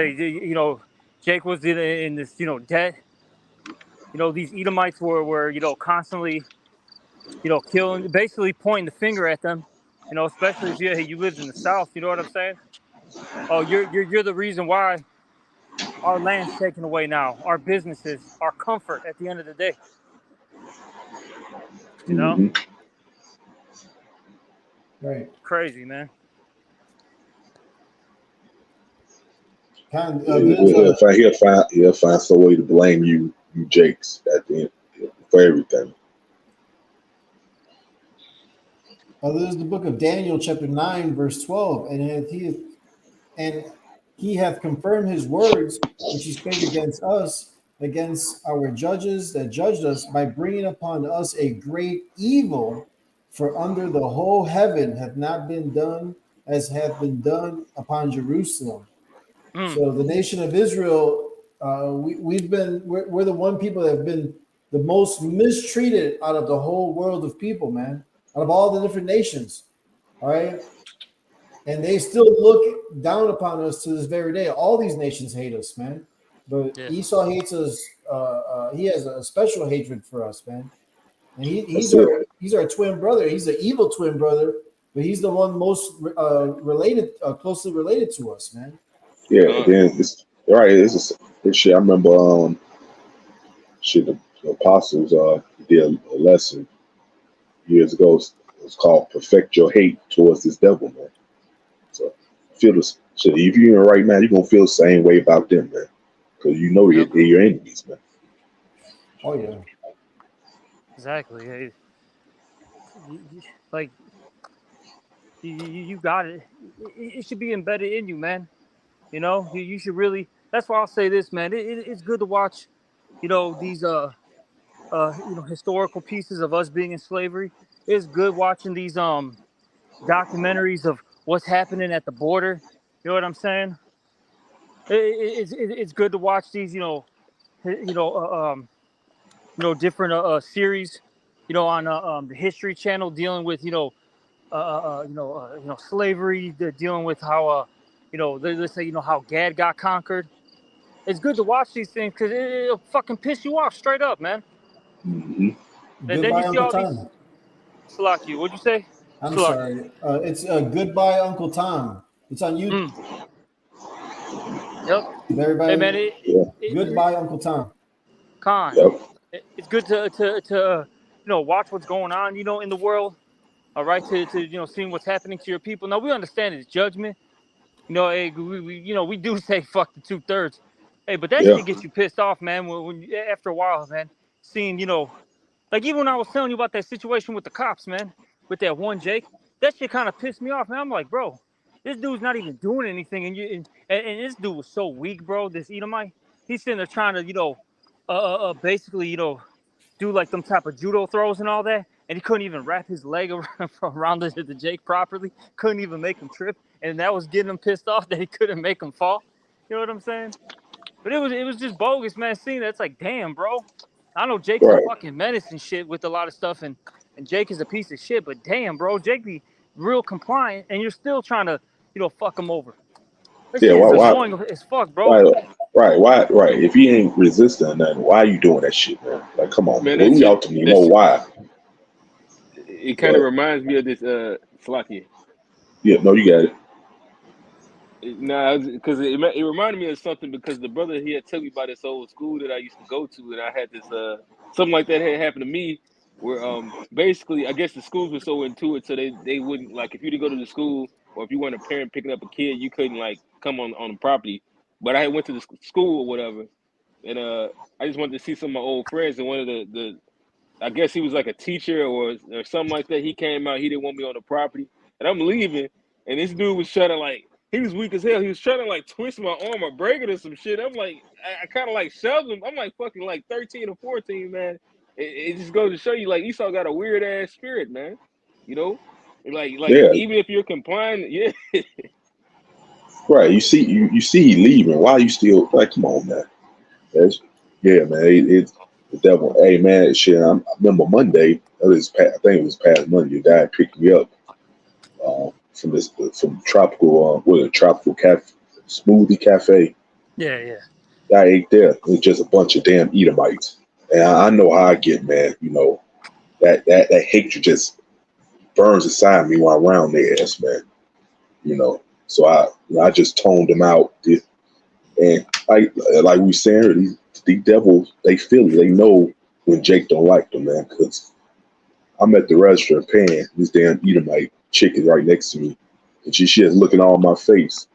Jake was in this, debt. These Edomites were constantly, killing, basically pointing the finger at them. Especially if you lived in the South. You know what I'm saying? Oh, you're the reason why our land's taken away now. Our businesses, our comfort. At the end of the day, Mm-hmm. right. crazy, man. Kind Yeah, there's a he'll find some way to blame you Jakes at the end for everything. there's the book of Daniel, chapter 9, verse 12, and he hath confirmed his words which he spake against us, against our judges that judged us, by bringing upon us a great evil. For under the whole heaven hath not been done as hath been done upon Jerusalem. Mm, So the nation of Israel, we're the one people that have been the most mistreated out of the whole world of people, man, out of all the different nations. All right. And they still look down upon us to this very day. All these nations hate us, man. But yeah, Esau hates us. He has a special hatred for us, man. And That's it. he's our twin brother. He's an evil twin brother, but he's the one most closely related to us, man. Yeah. Then it's right. It's shit. I remember the apostles did a lesson years ago. It's called "Perfect Your Hate Towards This Devil," man. So feel this shit. If you're in right now, you're gonna feel the same way about them, man. Because yep, they're your enemies, man. Oh yeah. exactly. like you got it. It should be embedded in you, man. You know, you should really. That's why I'll say this, man. It's good to watch, these historical pieces of us being in slavery. It's good watching these documentaries of what's happening at the border. You know what I'm saying? It's good to watch these, different series, on the History Channel dealing with, slavery, dealing with how, let's say, how Gad got conquered. It's good to watch these things because it'll fucking piss you off straight up, man. Mm-hmm. And then you Goodbye, see Uncle all these. Tom. Salaki, what'd you say? I'm Salaki. sorry. It's Goodbye, Uncle Tom. It's on YouTube. Mm. Yep. Hey, man, Everybody, Yeah. Goodbye, Uncle Tom. Con. Yep. It's good to watch what's going on, in the world. All right, to seeing what's happening to your people. Now we understand it's judgment. Hey, we do say fuck the 2/3. Hey, but that Yeah. shit gets you pissed off, man. After a while, man, seeing like even when I was telling you about that situation with the cops, man, with that one Jake, that shit kind of pissed me off, man. I'm like, bro, this dude's not even doing anything, and this dude was so weak, bro. This Edomite, he's sitting there trying to, basically, do like them type of judo throws and all that, and he couldn't even wrap his leg around the Jake properly. Couldn't even make him trip, and that was getting him pissed off that he couldn't make him fall. You know what I'm saying? But it was just bogus, man. Seeing that, it's like, damn, bro. I know Jake's a Right. fucking menace and shit with a lot of stuff, and Jake is a piece of shit. But damn, bro, Jake be real compliant, and you're still trying to, fuck him over. That Yeah. shit is Why? annoying as fuck, bro. Right, right, why, right. If he ain't resisting nothing, why are you doing that shit, man? Like, come on, Man, man. that We shit. ultimately That know shit. why. It kind of But reminds me of this Slacky. yeah, no, you got it. Nah, because it reminded me of something because the brother he had told me about this old school that I used to go to, and I had this something like that had happened to me, where basically I guess the schools were so into it, so they wouldn't like if you didn't go to the school or if you weren't a parent picking up a kid, you couldn't like come on the property. But I had went to the school or whatever, and I just wanted to see some of my old friends, and one of the I guess he was like a teacher or something like that. He came out. He didn't want me on the property, and I'm leaving. And this dude was trying to like. He was weak as hell. He was trying to like twist my arm or break it or some shit. I'm like, I kind of like shoved him. I'm like fucking like 13 or 14, man. It just goes to show you like Esau got a weird ass spirit, man. You know, like Yeah, even if you're complying, yeah, right. You see he leaving. Why you still like? Come on, man. That's, yeah, man. It's the devil. Hey, man. Shit. I remember Monday. I think it was past Monday. Your dad picked me up from tropical. What a tropical cafe, smoothie cafe. Yeah, yeah. I ate there. It was just a bunch of damn Edomites. And I know how I get, man. You know, that hatred just burns inside me while around their ass, man. You know. So I just toned them out. And like we saying, these devils, they feel it. They know when Jake don't like them, man. Because I'm at the restaurant paying. This damn Edomite chick is right next to me. And she is looking all in my face.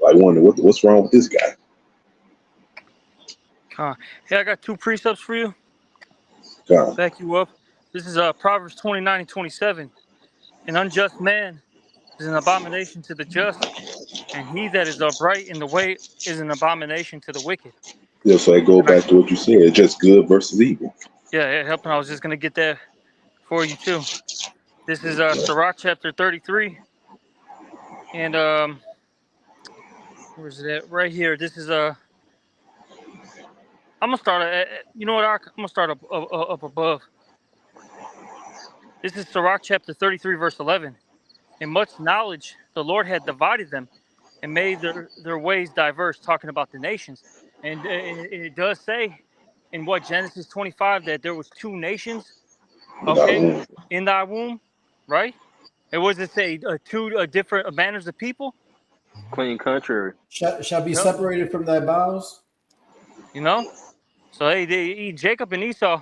Like wondering what's wrong with this guy. Hey, I got two precepts for you. God. Back you up. This is Proverbs 29 and 27. An unjust man is an abomination to the just, and he that is upright in the way is an abomination to the wicked. Yeah, so I go And back to what you said, just good versus evil. yeah, helping. I was just gonna get that for you too. This is Sirach chapter 33, and where is it at? Right here. This is I'm gonna start you know what? I'm gonna start up above. This is Sirach chapter 33, verse 11. In much knowledge, the Lord had divided them and made their ways diverse, talking about the nations. And it does say in what Genesis 25 that there was two nations, okay, No, in thy womb, right? And what does it say? Two different manners of people, clean contrary. Shall be you know? separated from thy bowels. You know? So hey, Jacob and Esau,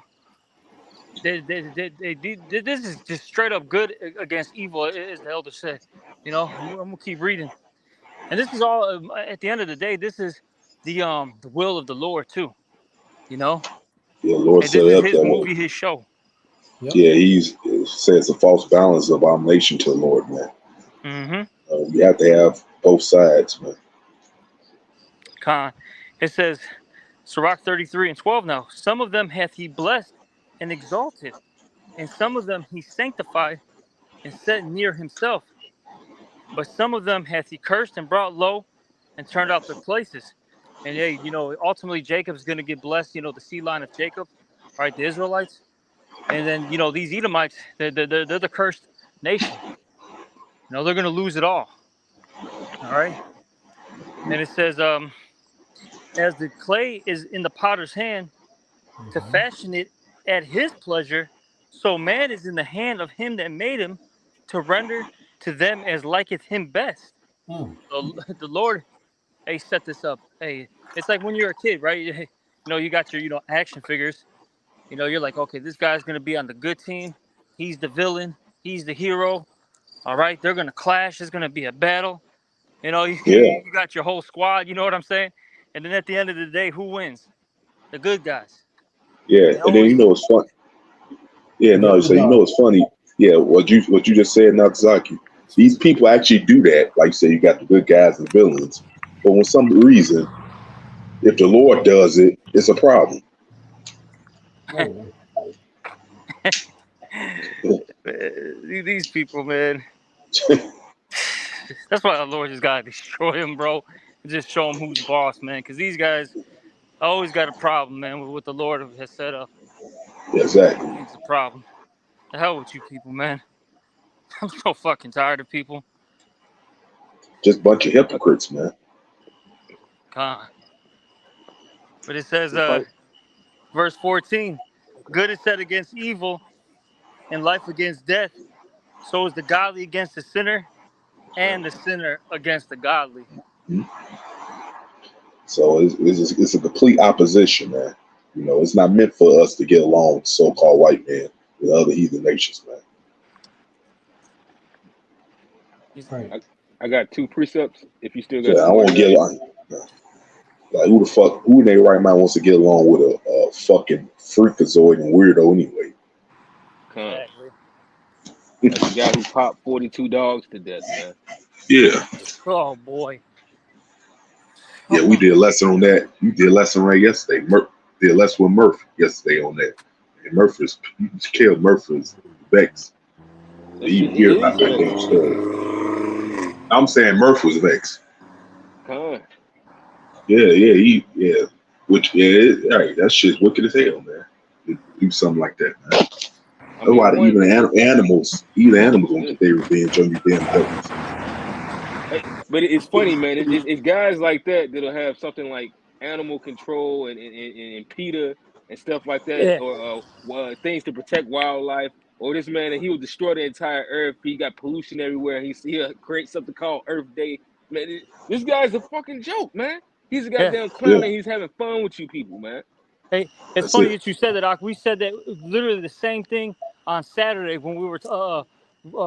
this is just straight up good against evil, as the elder said. You know, I'm gonna keep reading. And this is all at the end of the day. This is the will of the Lord too. You know, yeah, Lord and this set is up His that way. movie, His show. Yep. Yeah, he's says a false balance of abomination to the Lord, man. Mm-hmm. You have to have both sides, man. Con. It says, Sirach 33:12 now. Some of them hath he blessed and exalted, and some of them he sanctified and set near himself. But some of them hath he cursed and brought low and turned out their places. And hey, ultimately Jacob's going to get blessed, the seed line of Jacob, right? The Israelites. And then, these Edomites, they're the cursed nation. They're going to lose it all. All right. And it says, as the clay is in the potter's hand to fashion it at his pleasure, so man is in the hand of him that made him to render to them as liketh him best. The Lord, hey, set this up. Hey, it's like when you're a kid, right? You got your, action figures. You're like, okay, this guy's going to be on the good team. He's the villain. He's the hero. All right. They're going to clash. There's going to be a battle. Yeah, You got your whole squad. You know what I'm saying? And then at the end of the day, who wins? The good guys. yeah. They And then always it's fun. Yeah, The no, so underdog. it's funny. Yeah, what you just said, Natsaki. These people actually do that. Like you say, you got the good guys and villains. But for some reason, if the Lord does it, it's a problem. Oh, these people, man. That's why the Lord just gotta destroy them, bro. And just show them who's boss, man. Because these guys always got a problem, man, with what the Lord has set up. Exactly. It's a problem. The hell with you people, man. I'm so fucking tired of people. Just a bunch of hypocrites, man. God. But it says, It's like, verse 14, good is set against evil, and life against death. So is the godly against the sinner, and the sinner against the godly. So it's a complete opposition, man. It's not meant for us to get along with so-called white man with other heathen nations, man. right. I got two precepts. If you still got So I some more won't to get add, along. Like who in their right mind wants to get along with a fucking freakazoid and weirdo anyway? come. Exactly. That's the guy who popped 42 dogs to death, man. Yeah. Oh, boy. Yeah, we did a lesson on that. You did a lesson right yesterday. Did a lesson with Murph yesterday on that. And you killed Murphy's Vex. That You shit even hear about is that vexed. damn story. I'm saying Murph was Vex. Come. Yeah. Which, right, that shit's wicked as hell, man. To do something like that, man. That's I why mean, one. even animals won't get their revenge on you damn devils. But it's funny, man. It's guys like that that'll have something like animal control and PETA and stuff like that, Yeah. or things to protect wildlife. Or this man, and he will destroy the entire earth. He got pollution everywhere. He'll create something called Earth Day. Man, this guy's a fucking joke, man. He's a Yeah. goddamn Yeah, clown, and he's having fun with you people, man. Hey, it's that's funny it. that you said that, Doc. We said that literally the same thing on Saturday when we were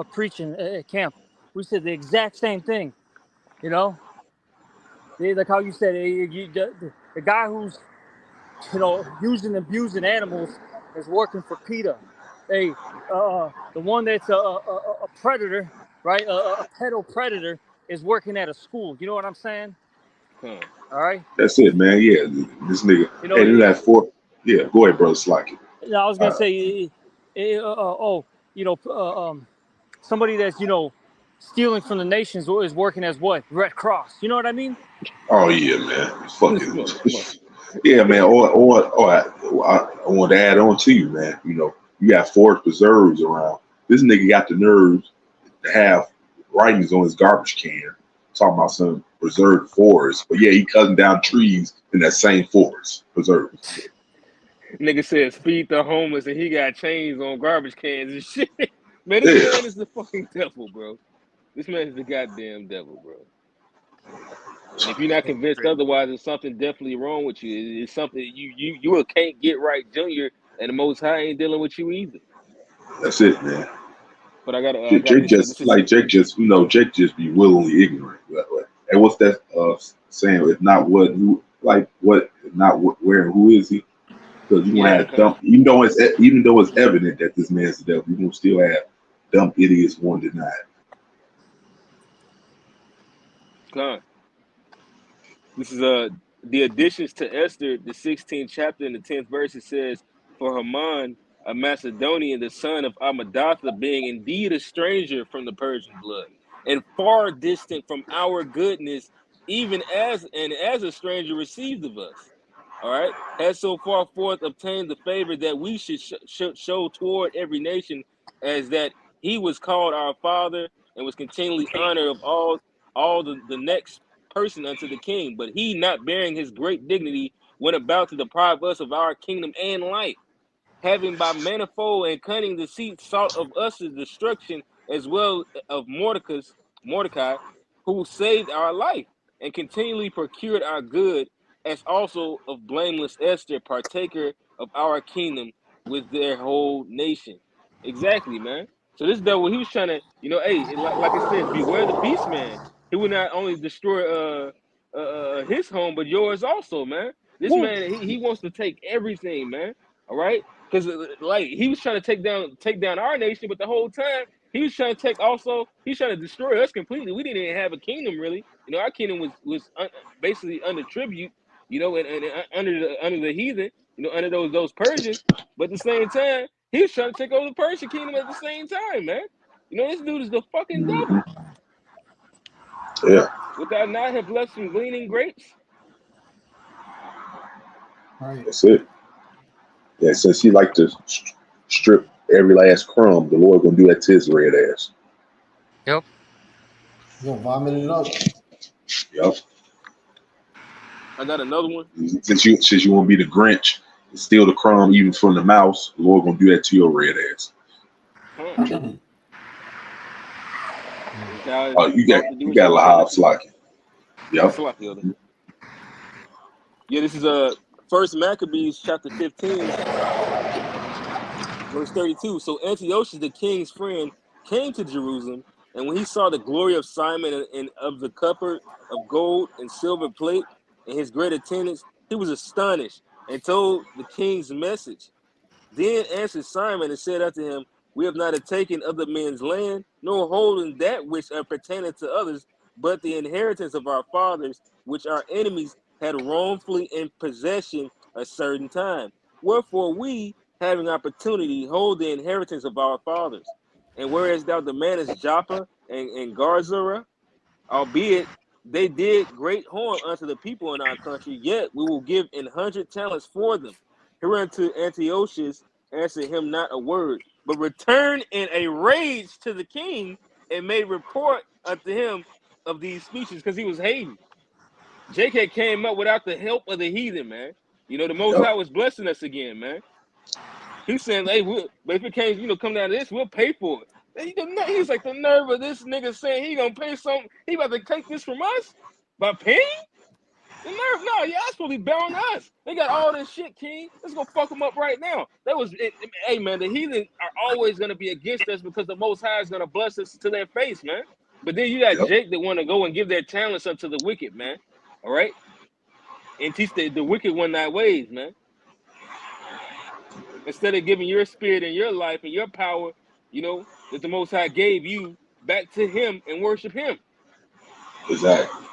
preaching at camp. We said the exact same thing. You know, like how you said, the guy who's using and abusing animals is working for PETA. Hey, the one that's a predator, right? A pedo predator is working at a school. You know what I'm saying? Come. All right. That's it, man. Yeah, this nigga. You know, Hey, do that for. Yeah, go ahead, brother Slocky. I was gonna say, somebody that's stealing from the nations is working as what? Red Cross. You know what I mean? Oh yeah, man. This Fucking motherfucker. yeah, man. I want to add on to you, man. You got forest preserves around. This nigga got the nerves to have writings on his garbage can talking about some preserved forest, but yeah, he cutting down trees in that same forest preserves. Nigga says feed the homeless, and he got chains on garbage cans and shit. Man, this Yeah, man is the fucking devil, bro. This man is the goddamn devil, bro. And if you're not convinced otherwise, there's something definitely wrong with you. It's something you a can't get right, Junior, and the Most High ain't dealing with you either. that's it, man. But I got Jake this. This just is like Jake just be willingly ignorant. And what's that saying? If not what, who, like what, if not what, where, and who is he? Because you want to have Okay. dumb, even though it's evident that this man's the devil, you gonna still have dumb idiots want to deny it. Con. This is the additions to Esther, the 16th chapter and the 10th verse. It says, "For Haman, a Macedonian, the son of Amadatha, being indeed a stranger from the Persian blood, and far distant from our goodness, even as a stranger received of us, all right, has so far forth obtained the favor that we should show toward every nation, as that he was called our father and was continually honored of all the next person unto the king, but he, not bearing his great dignity, went about to deprive us of our kingdom and life, having by manifold and cunning deceit sought of us the destruction, as well of Mordecai, who saved our life and continually procured our good, as also of blameless Esther, partaker of our kingdom with their whole nation." Exactly, man. So this devil, he was trying to, hey, like it says, beware the beast man. He would not only destroy his home, but yours also, man. This Woo. man, he wants to take everything, man. All right, because like he was trying to take down our nation, but the whole time he was trying to he's trying to destroy us completely. We didn't even have a kingdom really. Our kingdom was basically under tribute, and under the heathen, under those Persians. But at the same time, he was trying to take over the Persian kingdom at the same time, man. This dude is the fucking Mm-hmm. devil. Yeah, Would thou not have left some gleaning grapes? Right. that's it. Yeah, since he like to strip every last crumb, the Lord gonna do that to his red ass. Yep. You're gonna vomit it up. Yep. I got another one. Since you want to be the Grinch and steal the crumb even from the mouse, the Lord gonna do that to your red ass. Huh. Thou Oh, about to do you what got you shall Lahab do. Slocking. Yep. Slack the other. Yeah, this is First Maccabees chapter 15, verse 32. So Antiochus, the king's friend, came to Jerusalem, and when he saw the glory of Simon and of the cupboard of gold and silver plate and his great attendants, he was astonished and told the king's message. Then answered Simon and said unto him, We have not taken other men's land, nor holding that which pertaineth to others, but the inheritance of our fathers, which our enemies had wrongfully in possession a certain time. Wherefore we, having opportunity, hold the inheritance of our fathers. And whereas thou demandest Joppa and Garzura, albeit they did great harm unto the people in our country, yet we will give 100 talents for them. Hereunto Antiochus answered him not a word, but returned in a rage to the king and made report unto him of these speeches, because he was hating. JK came up without the help of the heathen, man. The Most Yep. High was blessing us again, man. He's saying, hey, but if it came, come down to this, we'll pay for it. He's like, the nerve of this nigga saying he gonna pay something. He about to take this from us by paying? The nerve, no, y'all supposed to be bowing us. They got all this shit, King. Let's go fuck them up right now. Hey man, the heathen are always gonna be against us because the Most High is gonna bless us to their face, man. But then you got Yep. Jake that want to go and give their talents unto the wicked, man. All right, and teach the wicked one thy ways, man. Instead of giving your spirit and your life and your power, that the Most High gave you back to Him and worship Him. Exactly.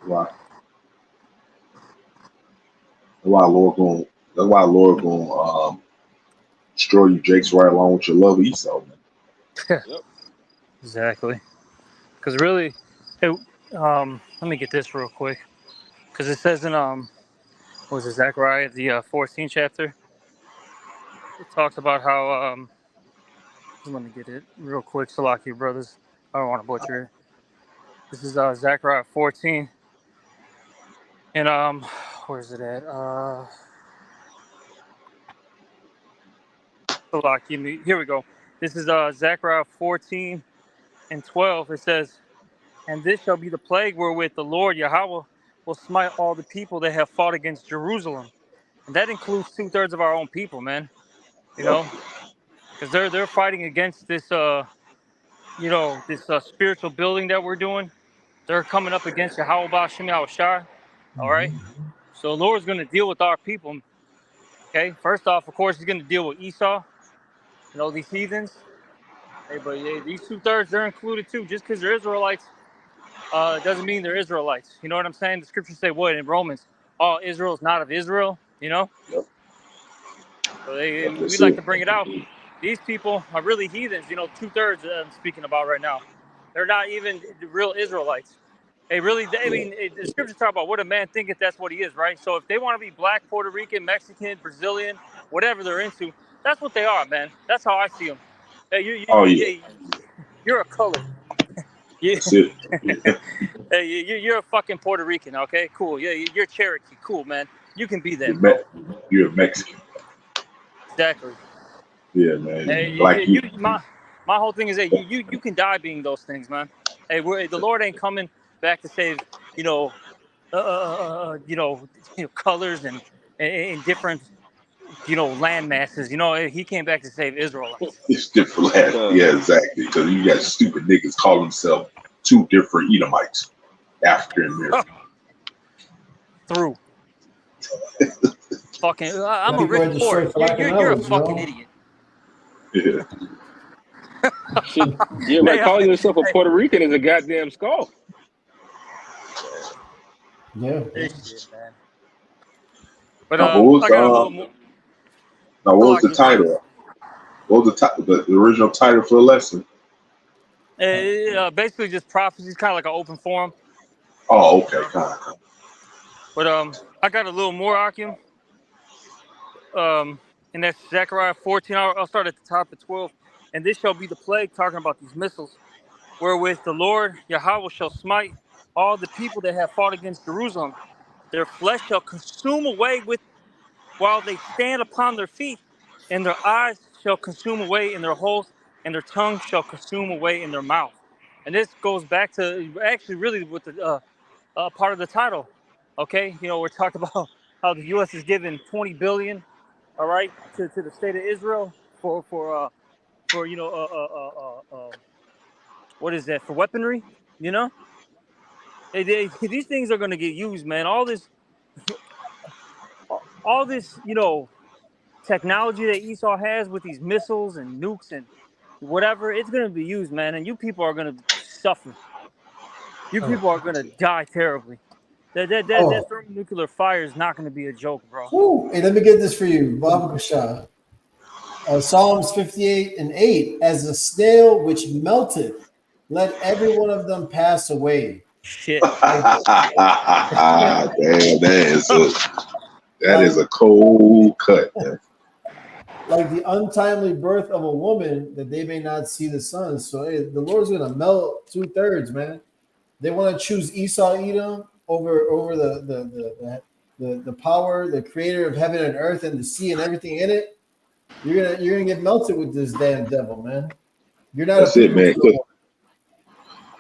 Why? That's why Lord going. That's why Lord going destroy you, Jake's right along with your love of Esau. Man. Yep. Exactly. Because really, let me get this real quick. Because it says in what was it, Zechariah, the 14th chapter? It talks about how let me get it real quick, Salaki brothers. I don't want to butcher it. This is Zechariah 14, and where's it at? Salaki, here we go. This is Zechariah 14 and 12. It says, "And this shall be the plague wherewith the Lord Yahweh will smite all the people that have fought against Jerusalem." And that includes 2/3 of our own people, man. You Yep. know, because they're fighting against this this spiritual building that we're doing. They're coming up against Yahweh Ba'Shem Yahushua. All right. So the Lord's going to deal with our people. Okay. First off, of course, he's going to deal with Esau. You know, these heathens. Hey, but these 2/3, they're included too. Just because they're Israelites doesn't mean they're Israelites. You know what I'm saying? The scriptures say what in Romans? All Israel is not of Israel. You know? Yep. So we That's like it. to bring it out. These people are really heathens. You know, 2/3 I'm speaking about right now. They're not even the real Israelites. They really, I mean, the scriptures talk about what a man thinketh, that's what he is, right? So if they want to be black, Puerto Rican, Mexican, Brazilian, whatever they're into, that's what they are, man. That's how I see them. Hey, Oh yeah, you're a color. You, that's it. hey, you're a fucking Puerto Rican, okay? Cool. Yeah, you're Cherokee. Cool, man. You can be that, You're, bro. you're a Mexican. Exactly. Yeah, man. Hey, Like you. my whole thing is that you can die being those things, man. Hey, the Lord ain't coming back to save, you know, colors and different, land masses. You know, he came back to save Israelites. It's different. Yeah, exactly. Because you got stupid niggas call themselves two different Edomites, African American. Through. Fucking, I'm a People are Rick Ford. destroyed for lack of You're a knowledge, fucking idiot. Yeah. Shit, yeah, right. Hey, Calling yourself a Puerto Rican is a goddamn scoff. Yeah. this shit, man. But Now, what was I got a little more. now what was the Like, title? What was the original title for the lesson? basically just prophecies, kind of like an open forum. Oh, okay. But I got a little more, Akim. And that's Zechariah 14. I'll start at the top of 12. And this shall be the plague, talking about these missiles, wherewith the Lord Yahweh shall smite all the people that have fought against Jerusalem. Their flesh shall consume away with while they stand upon their feet, and their eyes shall consume away in their holes, and their tongue shall consume away in their mouth. And this goes back to actually really with the part of the title. Okay, we're talking about how the U.S. is giving $20 billion, all right, to the state of Israel for what is that, for weaponry? These things are going to get used, man. All this technology that Esau has with these missiles and nukes and whatever, it's going to be used, man. And you people are going to suffer. You people are going to die terribly. That thermonuclear fire is not going to be a joke, bro. Whew. Hey, let me get this for you, Baba Kasha. Psalms 58:8. As a snail which melteth, let every one of them pass away. Shit. Damn, that is a cold cut, man. Like the untimely birth of a woman, that they may not see the sun. So the Lord's gonna melt 2/3, man. They want to choose Esau Edom over the power, the creator of heaven and earth and the sea and everything in it. You're gonna get melted with this damn devil, man. You're not That's a it, people. man.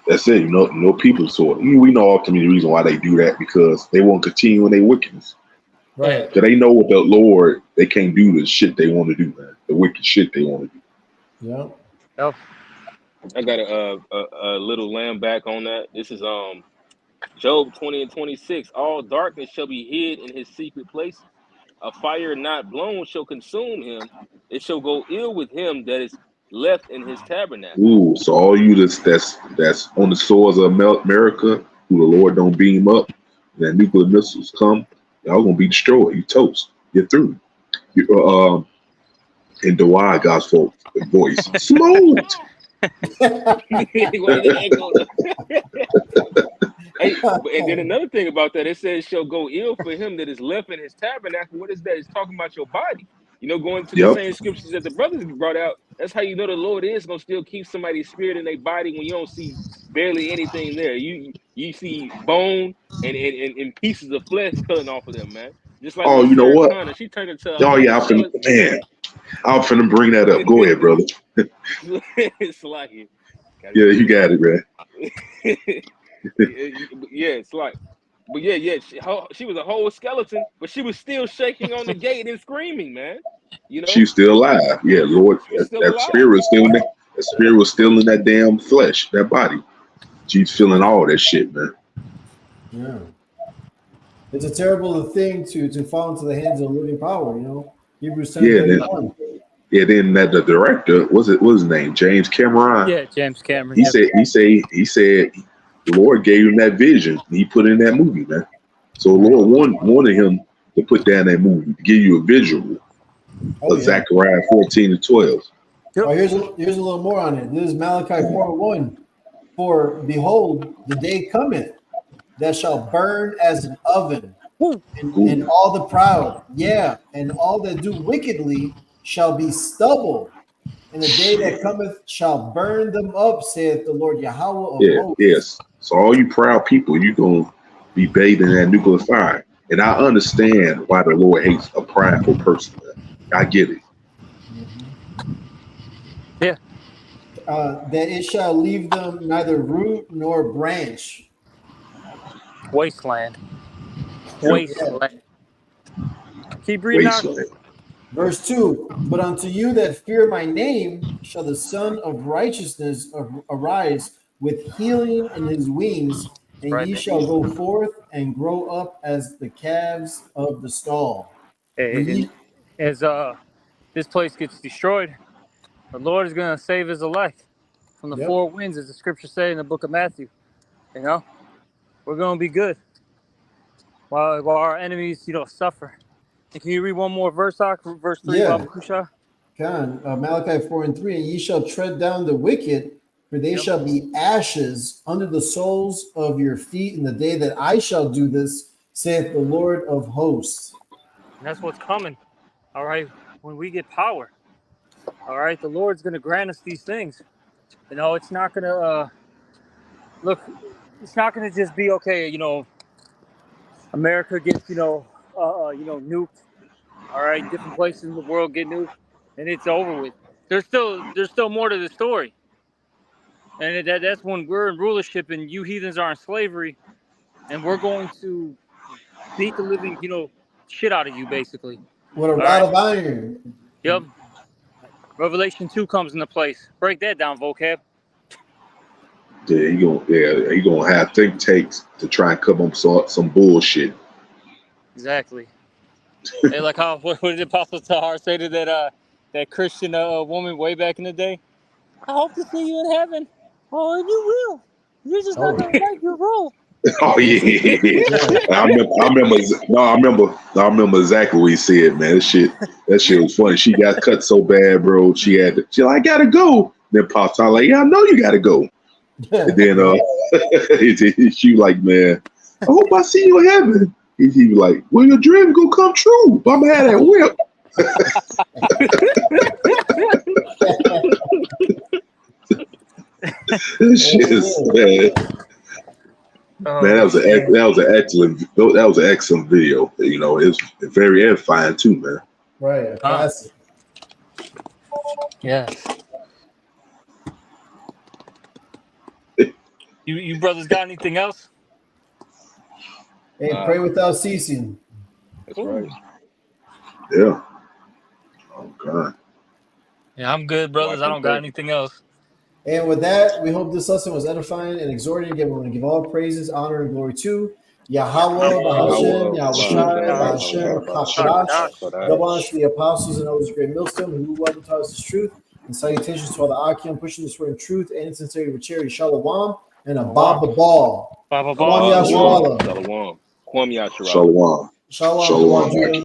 That's it. No people sort. We know ultimately the reason why they do that, because they won't continue in their wickedness. Right. Because they know with the Lord, they can't do the shit they want to do, man. The wicked shit they want to do. Yeah. Yep. I got a little lamb back on that. This is Job 20:26. All darkness shall be hid in his secret places. A fire not blown shall consume him. It shall go ill with him that is left in his tabernacle. Ooh, so all you that's on the shores of America, who the Lord don't beam up, and that nuclear missiles come, y'all gonna be destroyed. You toast. You're through. You in Dewey God's voice. Smoked. Why the echo? Hey, and then another thing about that, it says shall go ill for him that is left in his tabernacle. What is that? It's talking about your body. Going to the Yep. same scriptures that the brothers brought out. That's how you know the Lord is gonna still keep somebody's spirit in their body when you don't see barely anything there. You see bone and pieces of flesh cutting off of them, man. Just like Oh, with you know Sarah what? Connor, she turned into a Oh whole yeah, skeleton. I'm finna bring that up. Go ahead, brother. It's like it. Yeah, you got it, man. Yeah, it's like, but yeah, she was a whole skeleton, but she was still shaking on the gate and screaming, man. She's still alive. Yeah, Lord, She's still that alive. spirit was still in that. That spirit was still in that damn flesh, that body. She's feeling all that shit, man. Yeah. It's a terrible thing to fall into the hands of living power, you know. Hebrews Yeah, then, 10:31. then that the director, what's his name? James Cameron. Yeah, James Cameron. He Yep. said the Lord gave him that vision. He put in that movie, man. So the Lord wanted him to put down that movie to give you a visual Oh of yeah. Zechariah 14:12. Oh, here's a little more on it. This is Malachi 4:1. For behold, the day cometh that shall burn as an oven, Woo. and all the proud, yeah, and all that do wickedly shall be stubble. And the day that cometh shall burn them up, saith the Lord Yahweh of Yeah, hosts. yes. So all you proud people, you're gonna be bathed in that nuclear fire. And I understand why the Lord hates a prideful person, man. I get it. Yeah. That it shall leave them neither root nor branch. Wasteland. Yep. Wasteland. Keep reading on. Wasteland. Verse 2, but unto you that fear my name shall the Son of Righteousness arise with healing in his wings, and Right, ye man. shall go forth and grow up as the calves of the stall. When And ye, as this place gets destroyed, the Lord is gonna save his elect from the yep, four winds, as the scriptures say in the book of Matthew. You know, we're gonna be good while our enemies, suffer. And can you read one more verse, verse 3, yeah, Baba Kusha? Malachi 4:3, and ye shall tread down the wicked, for they Yep. shall be ashes under the soles of your feet in the day that I shall do this, saith the Lord of hosts. And that's what's coming. All right, when we get power, all right, the Lord's gonna grant us these things. It's not gonna look. It's not gonna just be okay. America gets nuked. All right, different places in the world get nuked, and it's over with. There's still more to the story, and that's when we're in rulership and you heathens are in slavery, and we're going to beat the living shit out of you basically. With a All rod right. of iron. Yep. Revelation 2 comes into place. Break that down, vocab. Yeah, he gonna have think tanks to try and come up some bullshit. Exactly. Hey, like how what did Apostle Tahar say to that Christian woman way back in the day? I hope to see you in heaven. Oh, and you will. You're just not gonna like your role. Oh yeah, Yeah. I remember exactly what he said, man. That shit was funny. She got cut so bad, bro. She like, I gotta go. Then pops out like, yeah, I know you gotta go. And then she like, man, I hope I see you in heaven. He was like, well, your dream gonna come true. I'm gonna have that whip. This shit is man. Man, that was an excellent video. It's very edifying too, man. Right, a classic. Yeah. You brothers got anything else? Hey, pray without ceasing. That's right. Yeah. Oh God. Yeah, I'm good, brothers. I don't got anything else. And with that, we hope this lesson was edifying and exhorting. Again, we want to give all praises, honor, and glory to Yahweh, Bahashem, Yahushai, Bahashem, Hashadash. Double honors to the apostles and others of Great Millstone who love and taught us this truth. And salutations to all the Akim pushing this word in truth and sincerity with charity. Shalom and a Baba Ball. Baba Shalom, Ball. Yasharallah. Shalom. Kwam Yasharallah. Shalom. Shalom. Shalom. Shalom.